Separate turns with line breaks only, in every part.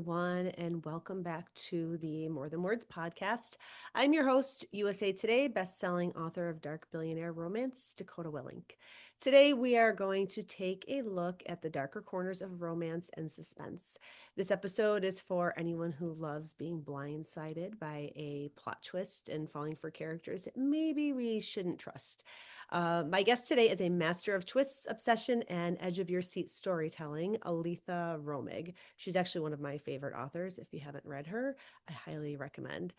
everyone, and welcome back to the More Than Words podcast. I'm your host, USA Today bestselling author of Dark Billionaire Romance, Dakota Willink. Today, we are going to take a look at the darker corners of romance and suspense. This episode is for anyone who loves being blindsided by a plot twist and falling for characters that maybe we shouldn't trust. My guest today is a master of twists, obsession, and edge of your seat storytelling, Aleatha Romig. She's actually one of my favorite authors. If you haven't read her, I highly recommend.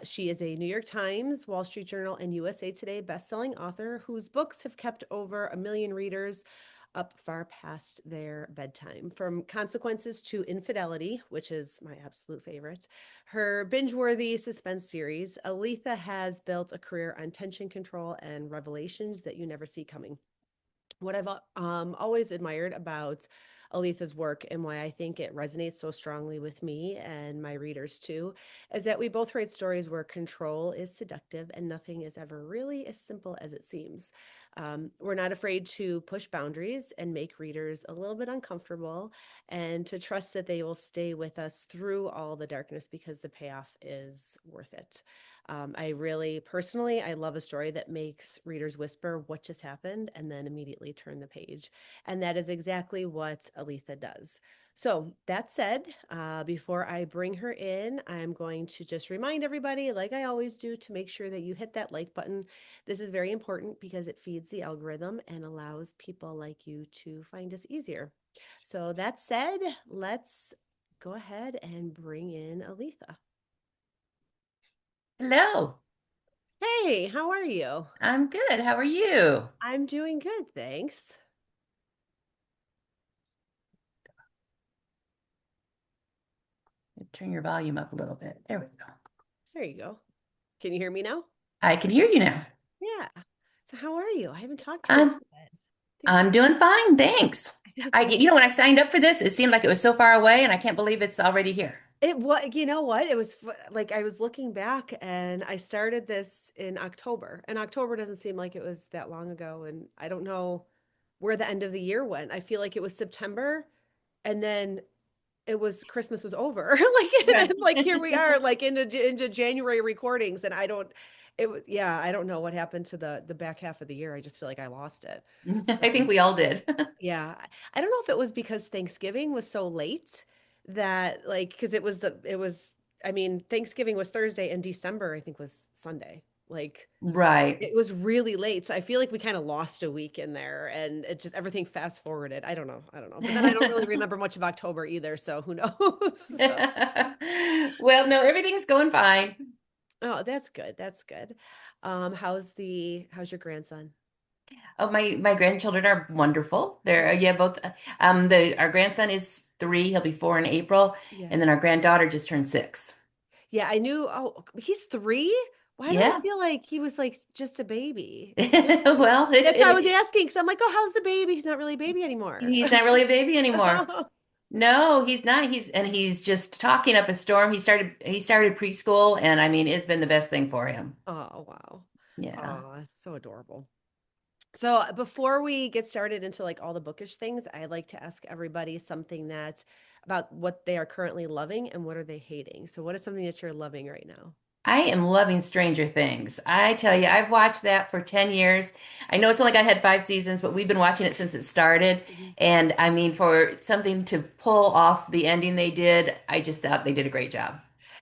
She is a New York Times, Wall Street Journal, and USA Today bestselling author whose books have kept over 1 million readers up far past their bedtime. From Consequences to Infidelity, which is my absolute favorite, her binge-worthy suspense series, Aleatha has built a career on tension control and revelations that you never see coming. What I've always admired about Aletha's work and why I think it resonates so strongly with me and my readers too, is that we both write stories where control is seductive and nothing is ever really as simple as it seems. We're not afraid to push boundaries and make readers a little bit uncomfortable and to trust that they will stay with us through all the darkness because the payoff is worth it. I really personally, I love a story that makes readers whisper what just happened and then immediately turn the page. And that is exactly what Aleatha does. So that said, before I bring her in, I'm going to just remind everybody, like I always do, to make sure that you hit that like button. This is very important because it feeds the algorithm and allows people like you to find us easier. So that said, let's go ahead and bring in Aleatha.
Hello,
Hey, how are you?
I'm good. How are you?
I'm doing good, thanks.
Turn your volume up a little bit. There we go.
There you go. Can you hear me now?
I can hear you now.
Yeah. So how are you? I haven't talked to you in a
I'm
little bit.
I'm doing fine, thanks.
I think it's
I
been
you know when I signed up for this, it seemed like it was so far away, and I can't believe it's already here.
it what you know what? It was like I was looking back and I started this in October. And October doesn't seem like it was that long ago and I don't know where the end of the year went. I feel like it was September and then it was Christmas was over. Like and then
Right.
like here we are like into January recordings and I don't yeah, I don't know what happened to the back half of the year. I just feel like I lost it.
I think we all did.
Yeah. I don't know if it was because Thanksgiving was so late that like because it was I mean, Thanksgiving was Thursday and December I think was Sunday. Like
Right.
it was really late. So I feel like we kind of lost a week in there and it just everything fast forwarded. I don't know. I don't know. But then I don't really remember much of October either, so who knows? So,
Well, no, everything's going fine.
oh, that's good. That's good. How's your grandson?
Oh, my grandchildren are wonderful. They're yeah, both the our grandson is 3, he'll be 4 in April,
Yeah.
and then our granddaughter just turned 6.
Yeah, I knew. Oh, he's 3? Why do I
Yeah.
feel like he was like just a baby?
Well,
That's why I was asking because I'm like, oh, how's the baby? He's not really a baby anymore.
he's not really a baby anymore.
Oh,
No, he's not. He's just talking up a storm. He started preschool, and I mean, it's been the best thing for him.
wow.
Yeah.
Oh, so adorable. So before we get started into like all the bookish things, I like to ask everybody something that about what they are currently loving and what are they hating. So what is something that you're loving right now?
I am loving Stranger Things. I tell you, I've watched that for 10 years. I know it's only got had 5 seasons, but we've been watching it since it started.
Mhm.
And I mean, for something to pull off the ending they did, I just thought they did a great job.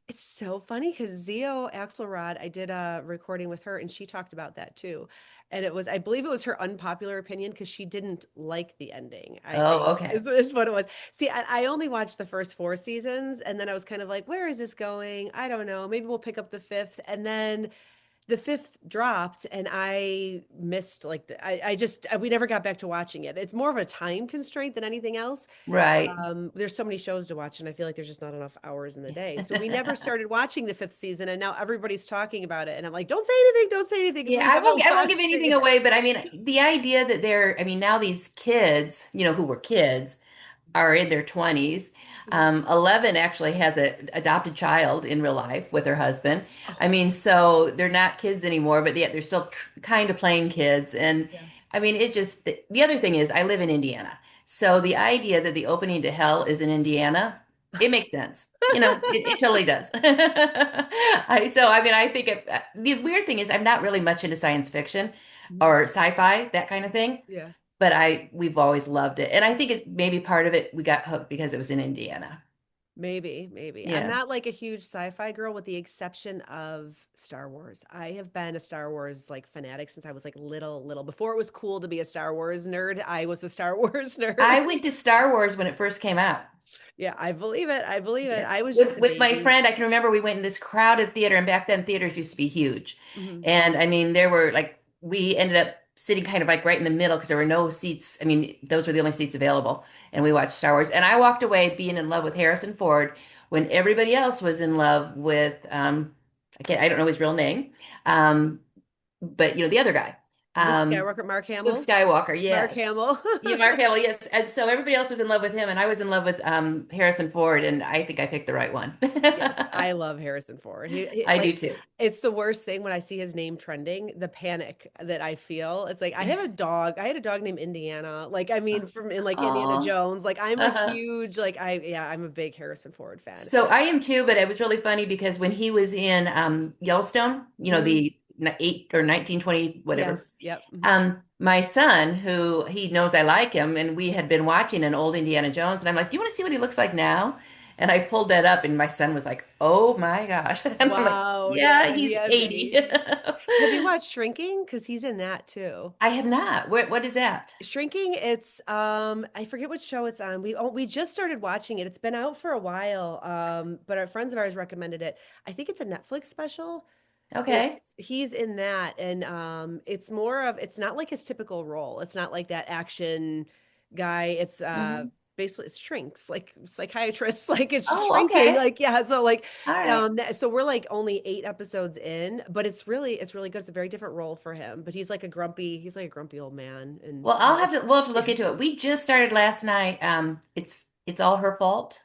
It's so funny because Zio Axelrod, I did a recording with her and she talked about that too. And it was, I believe it was her unpopular opinion because she didn't like the ending, I think,
Oh, okay.
is what it was. See, I only watched the first 4 seasons and then I was kind of like, where is this going? I don't know. Maybe we'll pick up the fifth. And then the fifth dropped and I missed like we never got back to watching it. It's more of a time constraint than anything else.
Right.
There's so many shows to watch, and I feel like there's just not enough hours in the day. So we never started watching the fifth season, and now everybody's talking about it. And I'm like, don't say anything, don't say anything, because
Yeah,
we
I
haven't
won't I won't give
watched it
anything
yet.
away, but I mean, the idea that I mean, now these kids, who were kids, are in their 20s.
Mhm.
11 actually has an adopted child in real life with her husband.
Oh,
I mean, so they're not kids anymore, but yet they're still kind of playing kids. And
yeah.
I mean, the other thing is, I live in Indiana. So the idea that the opening to hell is in Indiana, It makes sense. It totally does. I think the weird thing is I'm not really much into science fiction
Mhm.
or sci-fi, that kind of thing,
Yeah.
but we've always loved it. And I think it's maybe part of it we got hooked because it was in Indiana.
Maybe, maybe. I'm
Yeah.
not like a huge sci-fi girl with the exception of Star Wars. I have been a Star Wars like fanatic since I was like little. Before it was cool to be a Star Wars nerd, I was a Star Wars nerd.
I went to Star Wars when it first came out.
Yeah, I believe it. I believe it.
Yeah.
I was just
With
a
with my
baby.
friend, I can remember we went in this crowded theater, and back then theaters used to be huge.
Mhm.
And I mean, there were like we ended up sitting kind of like right in the middle because there were no seats. I mean, those were the only seats available. And we watched Star Wars. And I walked away being in love with Harrison Ford when everybody else was in love with I don't know his real name. Um, but the other guy.
Luke
Um,
Skywalker, Mark
Luke
Hamill.
Skywalker,
Mark
yes.
Hamill.
Yeah, Mark Hamill, yes. And so everybody else was in love with him, and I was in love with Harrison Ford, and I think I picked the right one.
Yes, I love Harrison Ford. He
I
like
do too.
it's the worst thing when I see his name trending, the panic that I feel. It's like I have a dog. I had a dog named Indiana. Like I mean from in like Indiana
Oh,
Jones. Like I'm a
uh-huh.
huge I'm a big Harrison Ford fan.
So I am too, but it was really funny because when he was in Yellowstone,
Mhm.
the 1920 whatever,
Yes, yep. Mhm.
my son, who he knows I like him, and we had been watching an old Indiana Jones, and I'm like, "Do you want to see what he looks like now?" And I pulled that up, and my son was like, "Oh my gosh!" And I'm like,
Wow,
"Yeah,
yeah, he
he's
has
80."
aged. Have you watched Shrinking? Because he's in that too.
I have not. What is that?
Shrinking, it's I forget what show it's on. We just started watching it. It's been out for a while. But our friends of ours recommended it. I think it's a Netflix special. It's
Okay.
he's in that and it's more of it's not like his typical role. It's not like that action guy. It's
Hmm.
basically it shrinks like psychiatrists like it's just
Oh,
shrinking
okay.
like yeah so like
All right.
so we're like only 8 episodes in but it's really good. It's a very different role for him but he's like a grumpy old man and
Well, we'll have to look
yeah,
into it. We just started last night. It's all her fault.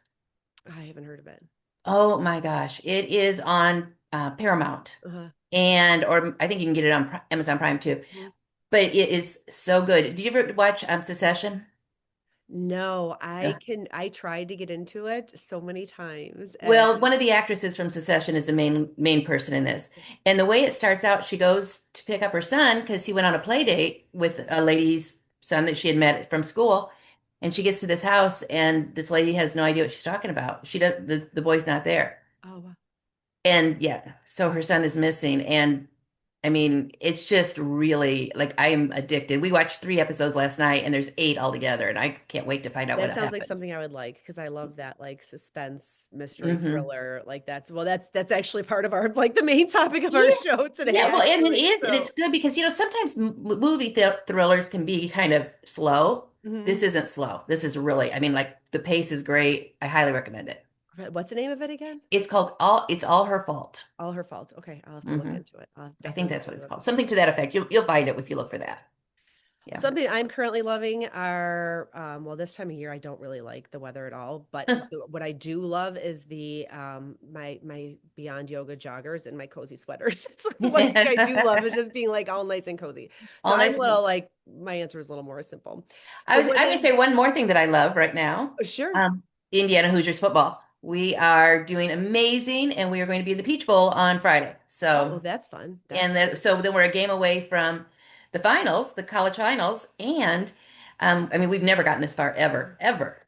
I haven't heard of it.
Oh my gosh. It is on Paramount.
Uh-huh.
And or I think you can get it on Amazon Prime too.
Mhm.
But it is so good. Did you ever watch Secession?
No, I tried to get into it so many times
Well,
and
one of the actresses from Secession is the main person in this. And the way it starts out, she goes to pick up her son because he went on a play date with a lady's son that she had met from school. And she gets to this house and this lady has no idea what she's talking about. She does the boy's not there.
oh wow.
And yeah, so her son is missing. And I mean, it's just really like I'm addicted. We watched 3 episodes last night and there's 8 altogether, and I can't wait to find out what
That sounds like
happens.
something I would like because I love that like suspense mystery
Hmm.
thriller. Like that's actually part of our like the main topic of our
Yeah.
show today,
Yeah, well, and it
actually.
is, and it's
So
good because sometimes movie thrillers can be kind of slow. This
mhm.
isn't slow. This is really, I mean, like the pace is great. I highly recommend it.
What's the name of it again?
It's all her fault.
All Her Faults. Okay, I'll have to look
Hmm.
into it. I'll
I think
definitely
that's
have
what
to
it's
look
called.
into it.
Something to that effect. You'll find it if you look for that. Yeah.
Something I'm currently loving are well, this time of year I don't really like the weather at all, but what I do love is the my Beyond Yoga joggers and my cozy sweaters. It's one thing I do love is just being like all nice and cozy. So
All
I'm a
nice.
little like my answer is a little more simple.
I
So
was
more
I'm gonna
than
say one more thing that I love right now.
sure.
Um, Indiana Hoosiers football. We are doing amazing, and we are going to be in the Peach Bowl on Friday.
Oh,
So,
that's fun.
and
That's fun.
so then we're a game away from the finals, the college finals, and I mean we've never gotten this far ever, ever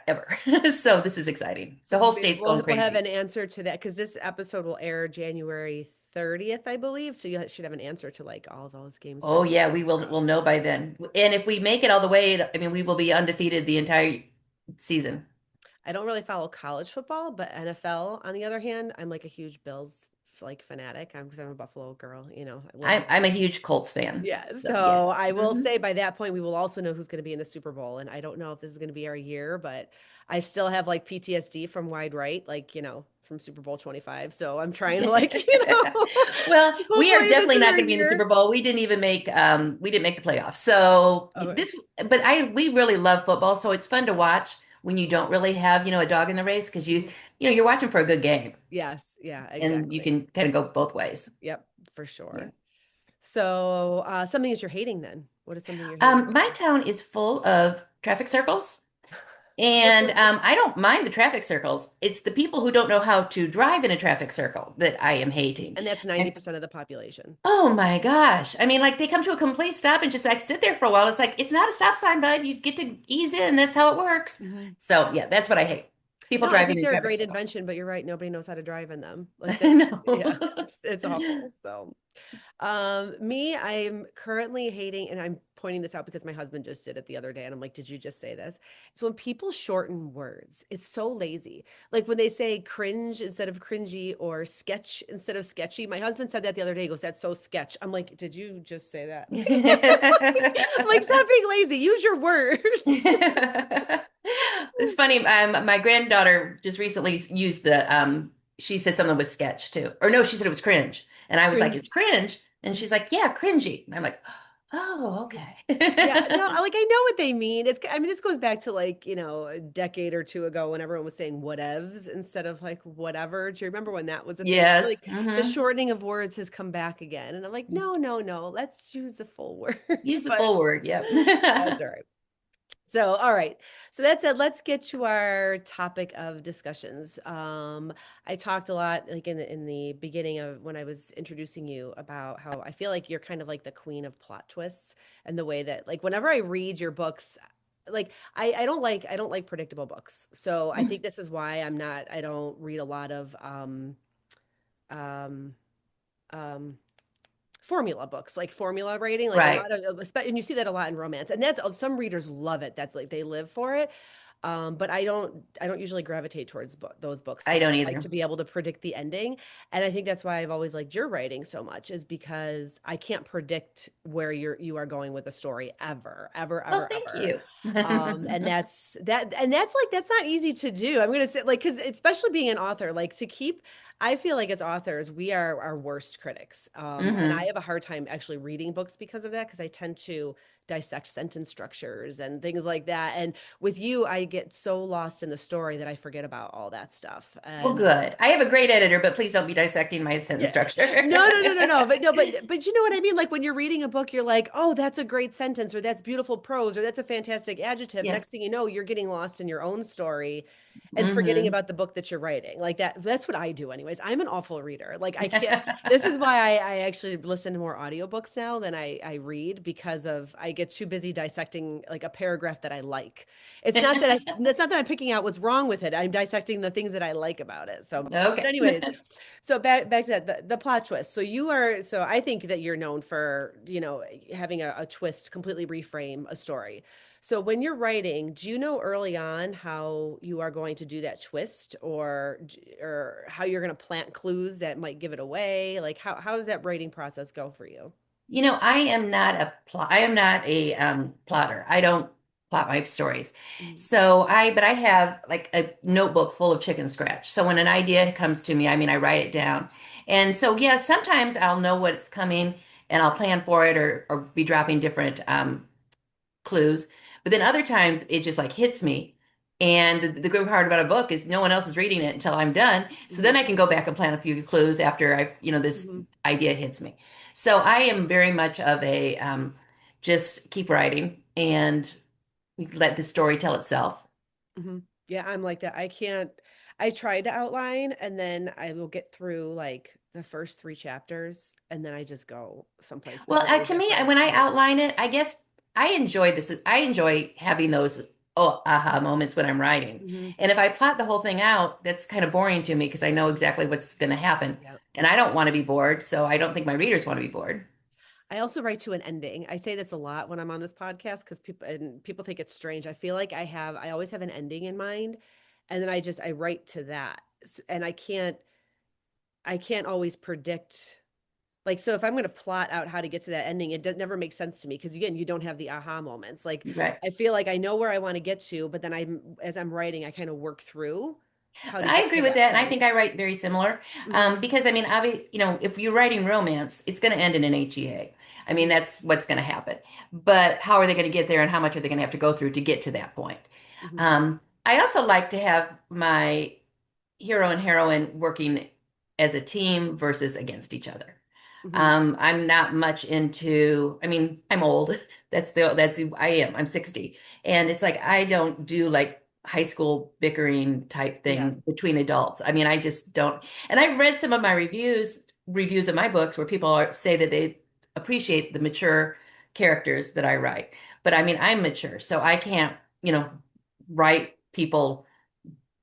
ever. So this is exciting.
So
The whole state's going
we'll have
crazy.
an answer to that because this episode will air January 30th, I believe. So you should have an answer to like all those games by
Oh
then.
yeah, we'll
So
know by then. And if we make it all the way, I mean we will be undefeated the entire season.
I don't really follow college football, but NFL, on the other hand, I'm like a huge Bills like fanatic. I'm because I'm a Buffalo girl, I love the
I'm a
Bills.
huge Colts fan.
Yeah,
So yeah.
so I will
Hmm.
say by that point we will also know who's going to be in the Super Bowl, and I don't know if this is going to be our year, but I still have like PTSD from wide right, like from Super Bowl 25. So I'm trying to like
Well, we are
hopefully this
definitely
is
not
our
going to be in the Super
year.
Bowl. We didn't make the playoffs. So
Okay.
we really love football. So it's fun to watch when you don't really have, a dog in the race because
Mhm.
you're watching for a good game
Yes, yeah,
and you
exactly.
can kind of go both ways.
Yep, for
Yeah.
sure. So, something that you're hating then. What is something you're hating right
My
now?
town is full of traffic circles. And I don't mind the traffic circles. It's the people who don't know how to drive in a traffic circle that I am hating.
And that's
And
90% of the population.
oh my gosh. I mean, like they come to a complete stop and just like sit there for a while. It's like, it's not a stop sign, bud. You get to ease in. That's how it works.
Mhm.
So yeah, that's what I hate. People
No, I
driving
think
in
they're a
traffic
great
circles.
invention, but you're right. Nobody knows how to drive in them. Like that.
No.
Yeah, it's awful. So, me, I'm currently hating, and I'm pointing this out because my husband just did it the other day, and I'm like, did you just say this? So when people shorten words, it's so lazy. Like when they say cringe instead of cringy or sketch instead of sketchy. My husband said that the other day. He goes, "That's so sketch." I'm like, did you just say that? I'm like, stop being lazy. Use your words.
It's funny. My granddaughter just recently used she said something was sketch too. Or no, she said it was cringe. And I was like, it's
Cringe.
cringe. And she's like, yeah, cringy. And I'm like, oh,
Yeah, no,
okay.
like I know what they mean. I mean, this goes back to like, a decade or two ago when everyone was saying whatevs instead of like whatever. Do you remember when that was a thing? I feel
Yes.
like the
Hmm.
shortening of words has come back again. And I'm like, no, no, no, let's use the full word.
Use the
But
full word. Yep.
that's all right. So, all right. So that said, let's get to our topic of discussions. I talked a lot, like in the beginning of when I was introducing you, about how I feel like you're kind of like the queen of plot twists, and the way that, like, whenever I read your books, like I don't like predictable books. So I think this is why I don't read a lot of um um formula books, like formula writing, like a
Right.
lot of, and you see that a lot in romance, and that's some readers love it. That's like they live for it. But I don't usually gravitate towards those books
I
because
don't
I like
either.
to be able to predict the ending. And I think that's why I've always liked your writing so much, is because I can't predict where you are going with a story ever, ever,
Well,
ever,
thank
ever.
you.
And that's not easy to do. I'm gonna say, like, because especially being an author, like, I feel like as authors, we are our worst critics. And I
Hmm.
have a hard time actually reading books because of that, because I tend to dissect sentence structures and things like that. And with you, I get so lost in the story that I forget about all that stuff.
Well,
And
good. I have a great editor, but please don't be dissecting my sentence
yeah.
structure.
No, no, no, no, no. But no, but you know what I mean? Like when you're reading a book, you're like, oh, that's a great sentence, or that's beautiful prose, or that's a fantastic adjective.
Yeah.
Next thing you know, you're getting lost in your own story and forgetting
Hmm.
about the book that you're writing. Like that's what I do anyways. I'm an awful reader. Like I can't, this is why I actually listen to more audiobooks now than I read, because of I get too busy dissecting like a paragraph that I like. It's not that I'm picking out what's wrong with it. I'm dissecting the things that I like about it. So, but
Okay.
anyways, so back to that, the plot twist. So I think that you're known for, having a twist, completely reframe a story. So when you're writing, do you know early on how you are going to do that twist, or how you're going to plant clues that might give it away? Like how does that writing process go for you?
I am not a plotter. I don't plot my stories.
Mhm.
But I have like a notebook full of chicken scratch. So when an idea comes to me, I mean, I write it down. And so, yeah, sometimes I'll know what's coming and I'll plan for it or be dropping different clues. But then other times it just like hits me. And the good part about a book is no one else is reading it until I'm done. So then
Mhm.
I can go back and plan a few clues after this
Mhm.
idea hits me. So I am very much of a just keep writing and let the story tell itself.
Yeah, I'm like that. I tried to outline, and then I will get through like the first three chapters, and then I just go someplace
Well,
completely
to me,
different.
when I outline it, I guess I enjoy this. I enjoy having those aha moments when I'm writing.
Hmm.
And if I plot the whole thing out, that's kind of boring to me because I know exactly what's going to happen.
Yeah.
And I don't want to be bored, so I don't think my readers want to be bored.
I also write to an ending. I say this a lot when I'm on this podcast because people think it's strange. I feel like I always have an ending in mind, and then I write to that. And I can't always predict. Like, so if I'm going to plot out how to get to that ending, never makes sense to me, because again, you don't have the aha moments. Like,
Right.
I feel like I know where I want to get to, but then as I'm writing, I kind of work through how
But
to
I
get
agree
to
with
that
that, and I
point.
think I write very similar.
Hmm.
Because I mean, if you're writing romance, it's going to end in an HEA. I mean,
Hmm.
that's what's going to happen. But how are they going to get there, and how much are they going to have to go through to get to that point?
Hmm.
I also like to have my hero and heroine working as a team versus against each other.
Hmm.
I'm not much into, I mean, I'm old. That's who I am. I'm 60. And it's like I don't do like high school bickering type
Yeah.
thing between adults. I mean, I just don't. And I've read some of my reviews of my books where people say that they appreciate the mature characters that I write. But I mean, I'm mature, so I can't, write people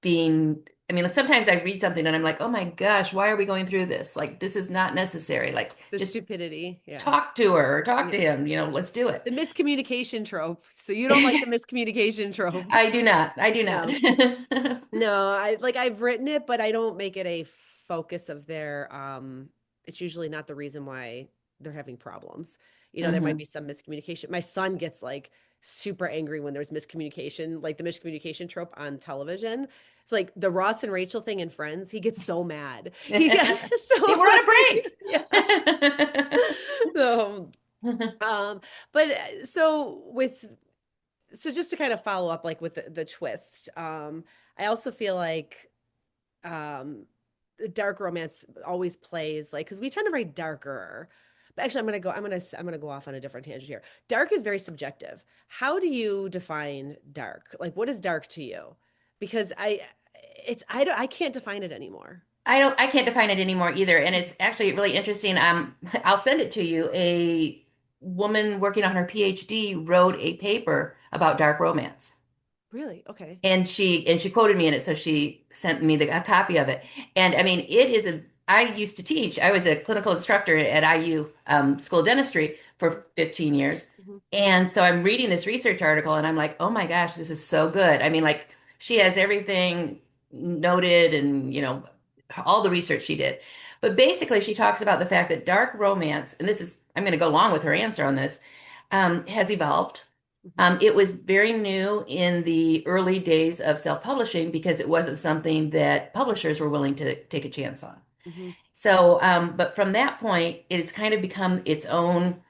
being. I mean, sometimes I read something and I'm like, oh my gosh, why are we going through this? Like, this is not necessary. Like,
The
just
stupidity. Yeah.
talk to her or talk to
Yeah.
him, let's do it.
The miscommunication trope. So you don't like the miscommunication trope.
I do not. I do not.
No. No, I've written it, but I don't make it a focus of their it's usually not the reason why they're having problems. There might
hmm
be some miscommunication. My son gets like super angry when there's miscommunication, like the miscommunication trope on television. It's like the Ross and Rachel thing in Friends. He gets so mad. He gets
They
so
were on a break.
yeah. So, um, but so just to kind of follow up like with the twist, I also feel like the dark romance always plays like because we tend to write darker. But actually, I'm gonna go off on a different tangent here. Dark is very subjective. How do you define dark? Like, what is dark to you? Because I can't define it anymore.
I can't define it anymore either. And it's actually really interesting. I'll send it to you. A woman working on her PhD wrote a paper about dark romance.
Really? Okay.
And she quoted me in it, so she sent me a copy of it. And I mean, it is a. I used to teach. I was a clinical instructor at IU School of Dentistry for 15 years,
Hmm.
and so I'm reading this research article, and I'm like, oh my gosh, this is so good. I mean, like she has everything noted, and all the research she did. But basically, she talks about the fact that dark romance, and this is I'm going to go along with her answer on this, has evolved.
Hmm.
It was very new in the early days of self-publishing because it wasn't something that publishers were willing to take a chance on.
Hmm.
So, but from that point, it has kind of become its own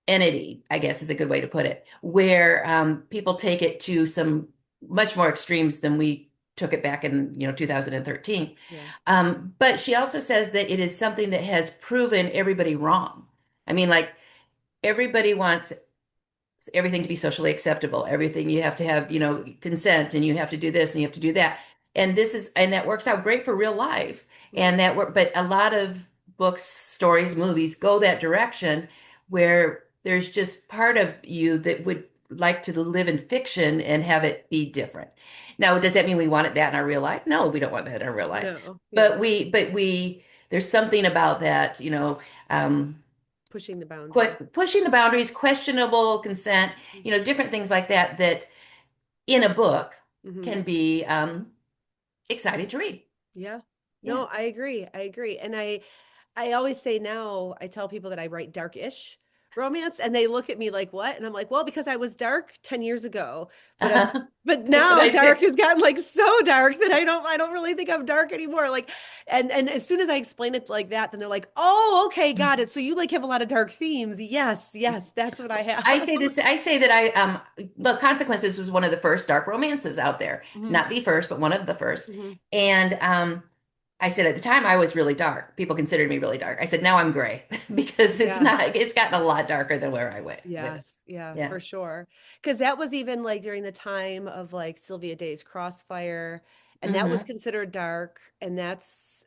entity, I guess is a good way to put it, where people take it to some much more extremes than we took it back in, 2013.
Yeah.
But she also says that it is something that has proven everybody wrong. I mean, like everybody wants everything to be socially acceptable. Everything you have to have, consent and you have to do this and you have to do that. And that works out great for real life.
Right.
But a lot of books, stories, movies go that direction where there's just part of you that would like to live in fiction and have it be different. Now, does that mean we want that in our real life? No, we don't want that in our real life.
No. Yeah.
There's something about that, um,
Pushing the boundary.
pushing the boundaries, questionable consent, different things like that that in a book
Hmm.
can be exciting to read.
Yeah.
Yeah.
No, I agree. I agree. And I always say now, I tell people that I write dark-ish romance and they look at me like, "What?" And I'm like, "Well, because I was dark 10 years ago, but but
That's what
now
I
dark
say.
has gotten like so dark that I don't really think I'm dark anymore." Like and as soon as I explain it like that, then they're like, "Oh, okay, got it. So you like have a lot of dark themes." Yes, yes, that's what I
I
have.
say this, I say that well, Consequences was one of the first dark romances out there.
Hmm.
Not the first, but one of the first.
Hmm.
And I said at the time I was really dark. People considered me really dark. I said now I'm gray because
Yeah.
it's gotten a lot darker than where I went with it.
Yes, yeah,
Yeah.
for sure. Because that was even like during the time of like Sylvia Day's Crossfire, and that was
hmm
considered dark. And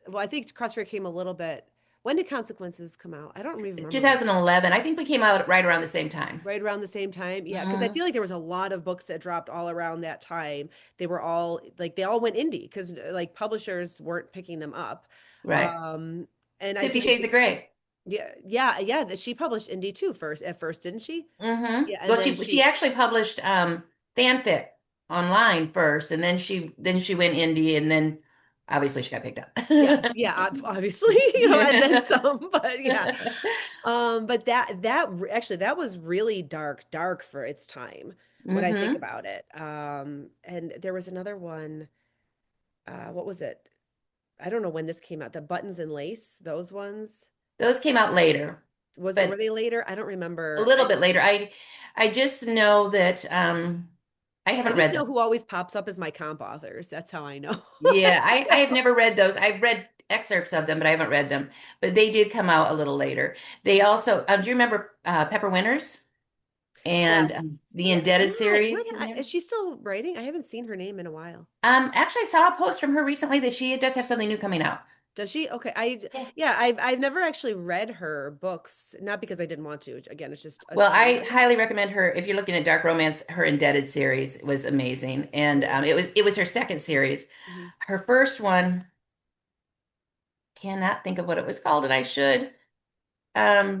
well, I think Crossfire came a little bit. When did Consequences come out? I don't even remember when.
2011. I think we came out right around the same time.
Right around the same time. Yeah, because I
hmm
feel like there was a lot of books that dropped all around that time. They were all like they all went indie because like publishers weren't picking them up.
Right.
Um, and I
50
think
Shades of Grey.
yeah, yeah, yeah, that she published indie too first at first, didn't she? Yeah, and
Well,
then
she actually published fanfic online first, and then she went indie, and then obviously she got picked up.
yes, yeah, obviously, and then some, but yeah. But actually that was really dark for its time when I think
hmm
about it. And there was another one, what was it? I don't know when this came out. The Buttons and Lace, those ones.
Those came out later,
Were
but
they later? I don't
a
remember.
little bit later. I just know that I
I
haven't
just
read
know
them.
who always pops up as my comp authors. That's how I know.
Yeah, I have never read those. I've read excerpts of them, but I haven't read them. But they did come out a little later. They also, do you remember Pepper Winters? And
Yes.
the
Yeah.
Indebted
What,
series in there.
is she still writing? I haven't seen her name in a while.
Actually, I saw a post from her recently that she does have something new coming out.
Does she? Okay.
Yeah.
Yeah, I've never actually read her books, not because I didn't want to. Again, it's just a
Well,
time
I
thing.
highly recommend her if you're looking at dark romance. Her Indebted series was amazing, and
Cool.
it was her second series.
Mhm.
Her first one, cannot think of what it was called, and I should.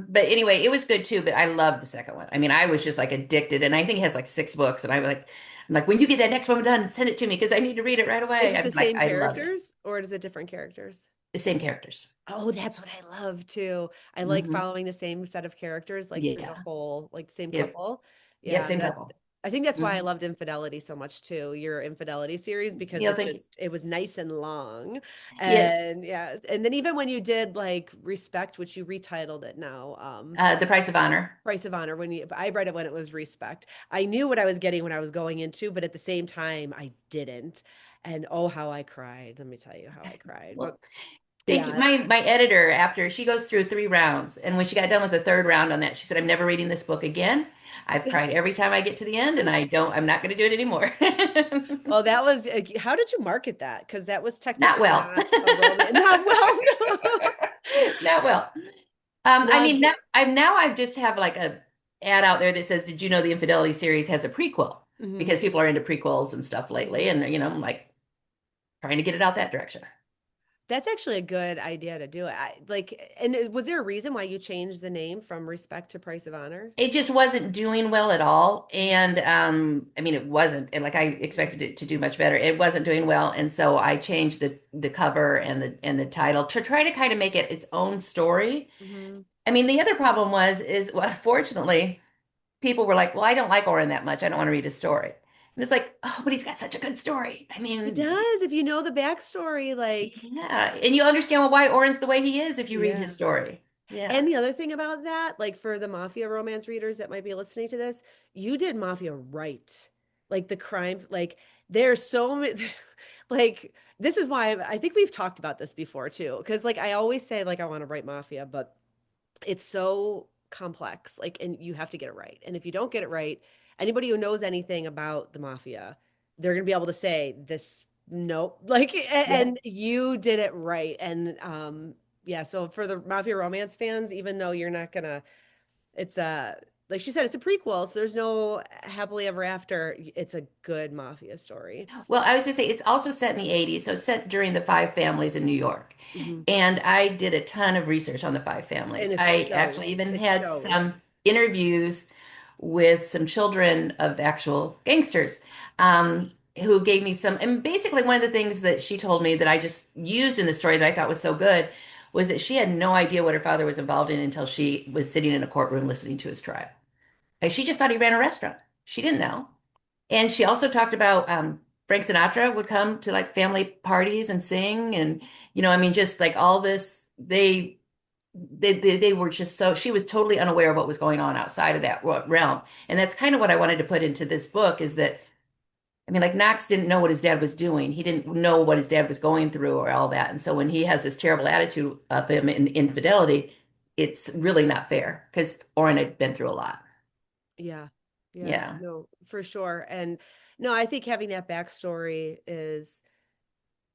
But anyway, it was good too. But I loved the second one. I mean, I was just like addicted, and I think it has like 6 books. And I'm like, when you get that next one done, send it to me because I need to read it right
Is
away.
it the
I'm like,
same
I loved it.
characters or is it different characters?
The same characters.
Oh, that's what I love too. I like
Hmm.
following the same set of characters like through the
Yeah.
whole like same
Yep.
couple.
Yep.
Yeah,
Same
that
couple.
I think that's why I
Hmm.
loved Infidelity so much too, your Infidelity series, because
You'll think,
it was nice and long.
yes.
And yeah, and then even when you did like Respect, which you retitled it now,
The Price of Honor.
Price of Honor, when you I read it when it was Respect. I knew what I was getting when I was going into, but at the same time I didn't. And oh how I cried. Let me tell you how I cried. But
Well, thank you.
yeah,
My editor, after she goes through 3 rounds, and when she got done with the third round on that, she said, "I'm never reading this book again. I've cried every time I get to the end, and I'm not going to do it anymore."
well, that was how did you market that? Because that was
Not
technically
well.
not a romance. Not well, no.
Not well. I
Now,
mean, I've just have like a ad out there that says, "Did you know the Infidelity series has a prequel?"
mhm,
Because people are into prequels and stuff lately,
mhm.
and I'm like trying to get it out that direction.
That's actually a good idea to do it. And was there a reason why you changed the name from Respect to Price of Honor?
It just wasn't doing well at all,
Mhm,
and I mean, it wasn't and like I
mhm,
expected it to do much better. It wasn't doing well, and so I changed the cover and the title to try to kind of make it its own story.
mhm.
I mean, the other problem is, well, unfortunately, people were like, "Well, I don't like Oren that much. I don't want to read his story." And it's like, "Oh, but he's got such a good story." I
He
mean,
does. If you know the backstory, like,
yeah, and you understand why Oren's the way he is if you read his
yeah.
story. Yeah,
And the other thing about that, like for the mafia romance readers that might be listening to this, you did mafia right. Like the crime, like there's so many, like this is why I think we've talked about this before too. Because like I always say, like I want to write mafia, but it's so complex, like, and you have to get it right. And if you don't get it right, anybody who knows anything about the mafia, they're gonna be able to say this, nope, like,
yeah.
and you did it right. And yeah, so for the mafia romance fans, even though you're not gonna, it's like she said, it's a prequel, so there's no happily ever after. It's a good mafia story.
Well, I was going to say it's also set in the 80s, so it's set during the five families in New York.
Hmm.
And I did a ton of research on the five
And
families.
it
I
shows.
actually even
It
had
shows.
some interviews with some children of actual gangsters who gave me some. And basically, one of the things that she told me that I just used in the story that I thought was so good was that she had no idea what her father was involved in until she was sitting in a courtroom listening to his trial. Like she just thought he ran a restaurant. She didn't know. And she also talked about Frank Sinatra would come to like family parties and sing, and I mean, just like all this, they were just so she was totally unaware of what was going on outside of that realm, and that's kind of what I wanted to put into this book is that I mean, like Knox didn't know what his dad was doing, he didn't know what his dad was going through or all that, and so when he has this terrible attitude of him in infidelity, it's really not fair because Orrin had been through a lot.
Yeah. Yeah.
Yeah.
No, for sure. And no, I think having that backstory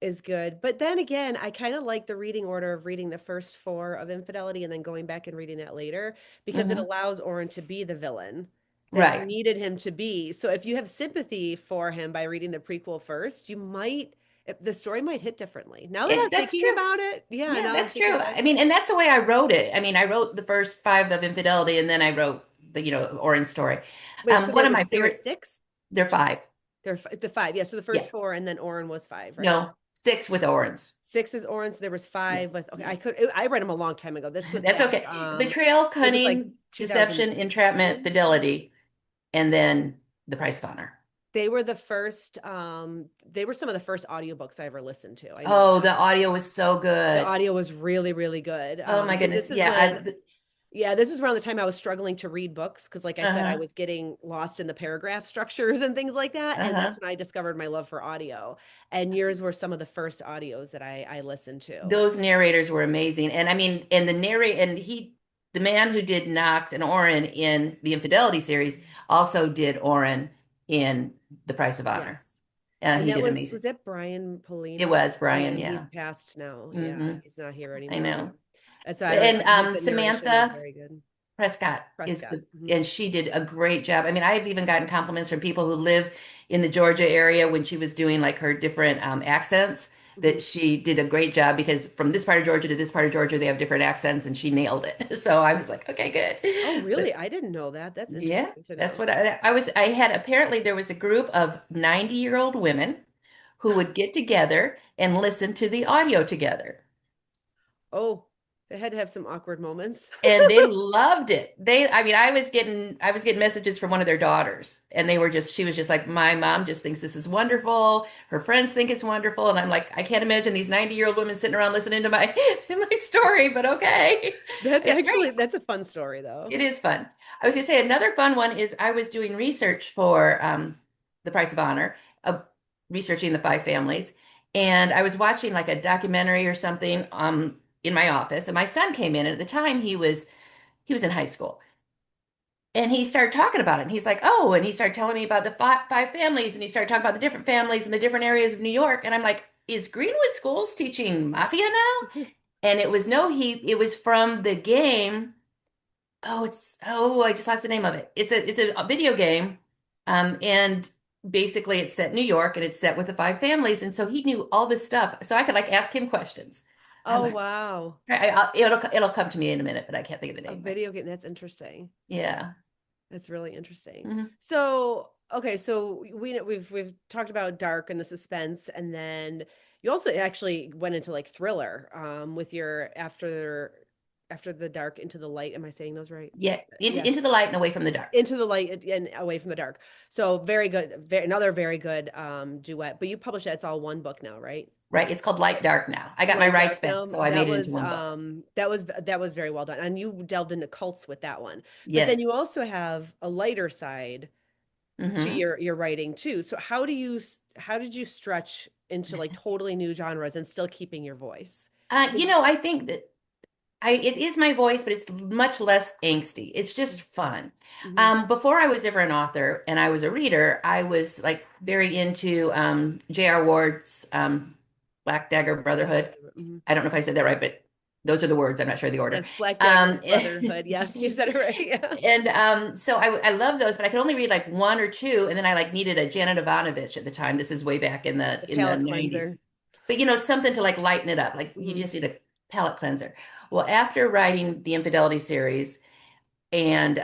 is good. But then again, I kind of like the reading order of reading the first four of Infidelity and then going back and reading that later because it
Hmm.
allows Oren to be the villain that you
Right.
needed him to be. So if you have sympathy for him by reading the prequel first, the story might hit differently. Now that I'm
That's
thinking
true.
about it, yeah,
Yeah,
now that I'm
that's
thinking
true.
about it.
I mean, and that's the way I wrote it. I mean, I wrote the first five of Infidelity, and then I wrote the, Orange story.
Wait, so
One
there
of my
was
favorite,
six?
they're five.
The five. Yeah, so the
Yeah.
first four and then Oren was five, right?
No, six with Orange.
Six is orange. So there was
Yeah.
five with, okay,
Yeah.
I read them a long time ago. This was
That's
back,
okay. Betrayal,
it was like
cunning, deception, entrapment,
2016.
fidelity, and then the price of honor.
They were the first, they were some of the first audiobooks I ever listened to. I know
Oh,
that.
the audio was so
The
good.
audio was really, really good.
Oh my
Because
goodness.
this is
Yeah.
when, yeah, this was around the time I was struggling to read books because, like I said, I
Uh-huh.
was getting lost in the paragraph structures and things like that. And
Uh-huh.
that's when I discovered my love for audio. And yours were some of the first audios that I listened to.
Those narrators were amazing. And I mean, and the man who did Knox and Oren in the Infidelity series also did Oren in The Price of Honor.
Yes. And
He
that
did amazing.
was that Brian
It
Polino?
was Brian,
And he's
yeah.
passed now. Yeah,
Hmm.
he's not here
I
anymore.
know.
And so I
And
heard the narration was
Samantha
very good.
Prescott is
Prescott.
the, and she did a great job. I mean, I've even gotten compliments from people who live in the Georgia area when she was doing like her different accents,
Hmm.
that she did a great job because from this part of Georgia to this part of Georgia, they have different accents and she nailed it. So I was like, okay,
Oh,
good.
really?
But
I didn't know that. That's
yeah,
interesting to
that's
know.
what I had apparently there was a group of 90-year-old women who would get together and listen to the audio together.
Oh, they had to have some awkward moments.
And they loved it. I mean, I was getting messages from one of their daughters, and she was just like, my mom just thinks this is wonderful. Her friends think it's wonderful. And I'm like, I can't imagine these 90-year-old women sitting around listening to my, my story, but okay. It's great.
That's a fun story though.
It is fun. I was gonna say another fun one is I was doing research for The Price of Honor, researching the five families, and I was watching like a documentary or something in my office, and my son came in, and at the time he was in high school. And he started talking about it. And he's like, oh, and he started telling me about the five families. And he started talking about the different families in the different areas of New York. And I'm like, is Greenwood Schools teaching mafia now? And it was no, it was from the game. I just lost the name of it. It's a video game. And basically it's set in New York and it's set with the five families. And so he knew all this stuff. So I could like ask him questions. I'm
Oh,
like,
wow.
it'll come to me in a minute, but I can't think of the
A
name right
video game. That's interesting.
now.
That's really interesting.
Yeah.
So, okay, so we've talked about dark and the suspense, and then you also actually went into like thriller with your after the dark into the light. Am I saying those right?
Yeah,
Yes.
into the light and away from the dark.
Into the light and away from the dark. So very good, another very good duet. But you published that, it's all one book now, right?
Right? It's called Light Dark now. I got my
Light
rights
Dark
back,
now.
so I made it into one book.
That was very well done. And you delved into cults with that one. But then
Yes.
you also have a lighter side to
Hmm.
your writing too. So how did you stretch into like totally new genres and still keeping your voice? Because
I think that it is my voice, but it's much less angsty. It's just fun.
mm-hmm.
Before I was ever an author and I was a reader, I was like very into J.R. Ward's Black Dagger Brotherhood.
Hmm.
I don't know if I said that right, but those are the words. I'm not sure the order.
Yes, Black Dagger
Um,
Brotherhood. Yes, you said it right. Yeah.
and so I love those, but I could only read like one or two, and then I like needed a Janet Ivanovich at the time. This is way back
The
in the
palate
90s.
cleanser.
But something to like lighten it up. Like you
Hmm.
just need a palate cleanser. Well, after writing the Infidelity series and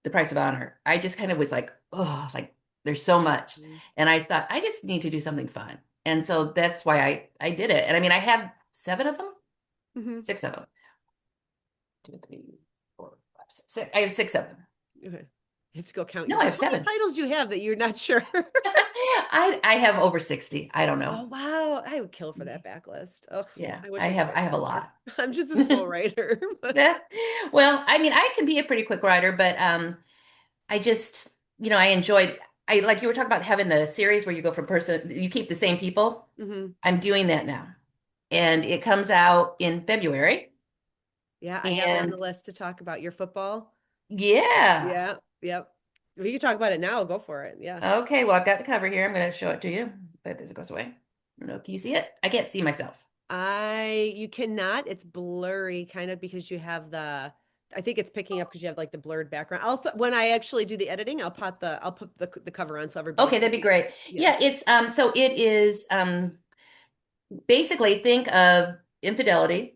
The Price of Honor, I just kind of was like, oh, like there's so much. And I thought I just need to do something fun. And so that's why I did it. And I mean, I have seven of them,
Hmm.
six of them. Two, three, four, five, six. I have six of them.
Okay. You have to go count
No,
your.
I have
How many
seven.
titles do you have that you're not sure?
I have over 60. I don't know.
Oh wow, I would kill for that backlist. Oh,
Yeah,
I wish I could
I
write
have a
faster.
lot.
I'm just a slow writer. But
Yeah. Well, I mean, I can be a pretty quick writer, but I just, I enjoyed I like you were talking about having a series where you go from person, you keep the same people.
mhm.
I'm doing that now. And it comes out in February.
Yeah, I have it on the
And
list to talk about your football.
yeah.
Yeah, yep. We can talk about it now. Go for it. Yeah.
Okay, well, I've got the cover here. I'm going to show it to you. But this goes away. No, can you see it? I can't see myself.
You cannot, it's blurry kind of because you have I think it's picking up because you have like the blurred background. When I actually do the editing, I'll put the cover on so everybody
Okay,
can
that'd be
see.
great.
Yeah.
Yeah, it's so it is basically think of Infidelity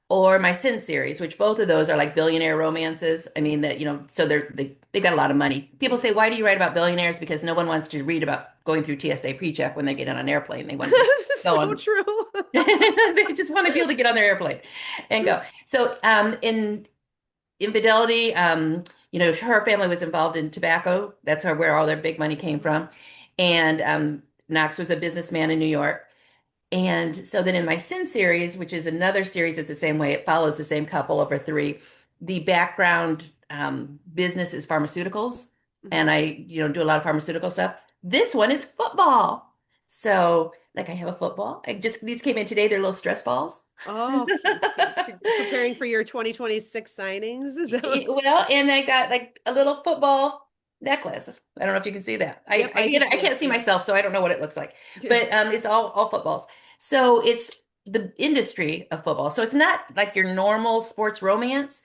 or my Sin series, which both of those are like billionaire romances. I mean that, so they got a lot of money. People say, why do you write about billionaires? Because no one wants to read about going through TSA pre-check when they get on an airplane. They want to just go
So
on.
true.
They just want to be able to get on their airplane and go. So in Infidelity, her family was involved in tobacco. That's where all their big money came from. And Knox was a businessman in New York. And so then in my Sin series, which is another series that's the same way, it follows the same couple over three. The background business is pharmaceuticals,
Mhm.
and I, do a lot of pharmaceutical stuff. This one is football. So Like I have a football. These came in today. They're little stress balls.
Oh, preparing for your 2026 signings. Is that what-
Well, and I got like a little football necklace. I don't know if you can see that.
Yep, I can
I
see
can't
it.
see
Yep.
myself, so I don't know what it looks like. But it's all footballs. So it's the industry of football. So it's not like your normal sports romance,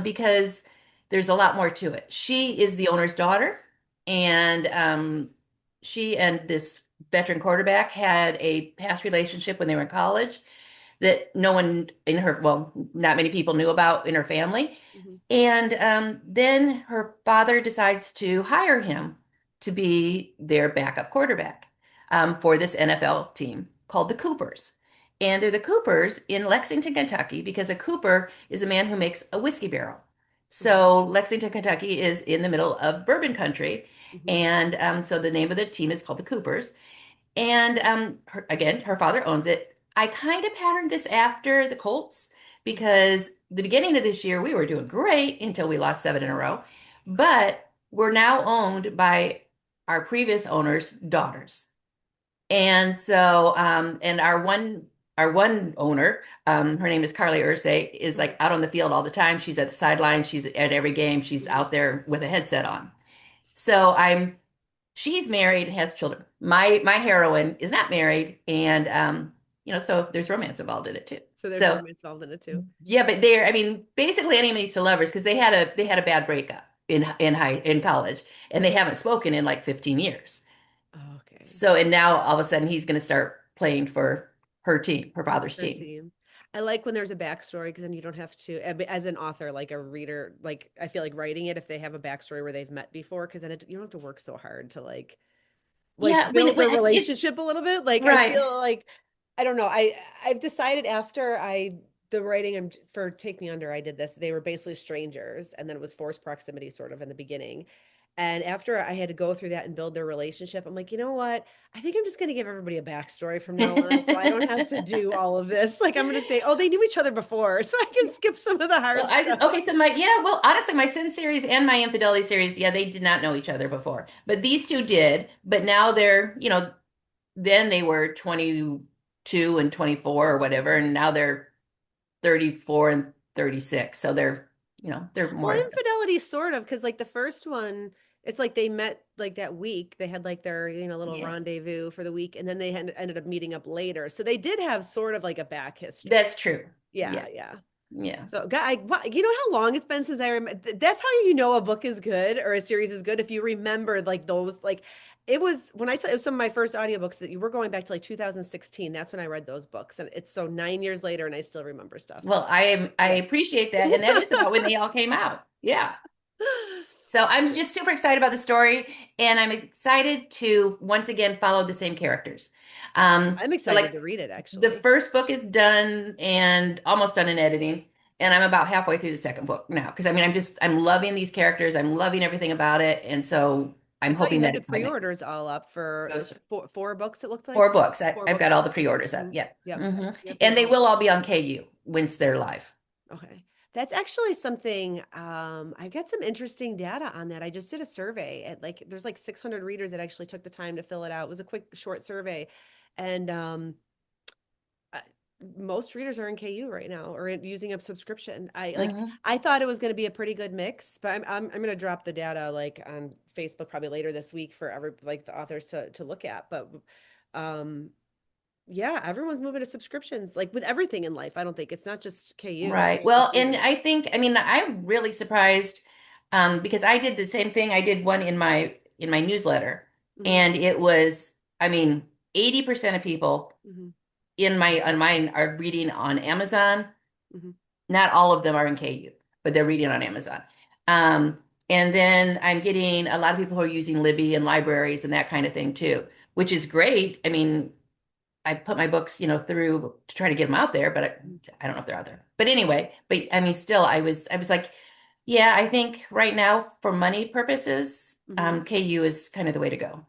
because there's a lot more to it. She is the owner's daughter, and she and this veteran quarterback had a past relationship when they were in college that no one in her, well, not many people knew about in her family.
Mhm.
And then her father decides to hire him to be their backup quarterback for this NFL team called the Coopers. And they're the Coopers in Lexington, Kentucky, because a Cooper is a man who makes a whiskey barrel.
Okay.
So Lexington, Kentucky is in the middle of bourbon country.
Mhm.
And so the name of the team is called the Coopers. And again, her father owns it. I kind of patterned this after the Colts because the beginning of this year we were doing great until we lost 7 in a row. But we're now owned by our previous owner's daughters. And so, and our one owner, her name is Carly Ursay, is
Mhm.
like out on the field all the time. She's at the sideline. She's at every game. She's
Mhm.
out there with a headset on. So she's married and has children. My heroine is not married, and so there's romance involved in it too.
So there's
So
romance involved in it too.
yeah, but I mean, basically enemies to lovers because they had a bad breakup in college, and they haven't spoken in like 15 years.
Okay.
So and now all of a sudden he's going to start playing for her team, her father's
Her
team.
team. I like when there's a backstory because then you don't have to, as an author, like a reader, like I feel like writing it if they have a backstory where they've met before, because then you don't have to work so hard to like
Yeah,
build the
it's
relationship a little bit. Like I
right.
feel like I don't know. I've decided after I the writing for Take Me Under, I did this. They were basically strangers, and then it was forced proximity sort of in the beginning. And after I had to go through that and build their relationship, I'm like, you know what? I think I'm just going to give everybody a backstory from now on, so I don't have to do all of this. Like I'm going to say, oh, they knew each other before, so I can skip some of the
Well,
hard
I
stuff.
okay, so my yeah, well, honestly, my Sin series and my Infidelity series, yeah, they did not know each other before, but these two did. But now they're, then they were 22 and 24 or whatever, and now they're 34 and 36. So they're
Well,
more.
infidelity sort of, because like the first one, it's like they met like that week. They had like their, little
Yeah,
rendezvous for the week, and then they ended up meeting up later. So they did have sort of like a back history.
that's true.
Yeah,
Yeah,
yeah.
yeah.
So, you know how long it's been since I remember? That's how you know a book is good or a series is good if you remember like those like it was when I tell it was some of my first audiobooks that you were going back to like 2016. That's when I read those books, and it's so 9 years later, and I still remember stuff.
Well, I
Yeah.
appreciate that, and that is about when they all came out. Yeah. So I'm just super excited about the story, and I'm excited to once again follow the same characters.
I'm
So
excited
like
to read it
the
actually.
first book is done and almost done in editing, and I'm about halfway through the second book now because I mean I'm loving these characters, I'm loving everything about it, and so
I
I'm
saw you
hoping
had
that
the
excitement
pre-orders all up for
goes
it's four books, it looked like.
4 books.
Four
I've
books
got
up.
all the pre-orders up.
Mhm.
Yeah.
Yep. Yep,
And
those
they
are
will all be on KU once they're live.
okay. That's actually something I got some interesting data on that. I just did a survey at like there's like 600 readers that actually took the time to fill it out. It was a quick short survey, and uh, most readers are in KU right now or using a subscription.
Hmm.
I thought it was going to be a pretty good mix, but I'm going to drop the data like on Facebook probably later this week for every like the authors to look at. But um yeah, everyone's moving to subscriptions like with everything in life. I don't think it's not just KU, it's
Right.
all the
Well, and
streamers.
I think, I mean, I'm really surprised because I did the same thing. I did one in my newsletter,
Hmm.
and it was, I mean, 80% of people
Hmm.
in my on mine are reading on Amazon.
Hmm.
Not all of them are in KU, but they're reading on Amazon. And then I'm getting a lot of people who are using Libby and libraries and that kind of thing too, which is great. I mean, I put my books, through to try to get them out there, but I don't know if they're out there. But anyway, but I mean, still, I was like, yeah, I think right now for money purposes,
Hmm.
KU is kind of the way to go.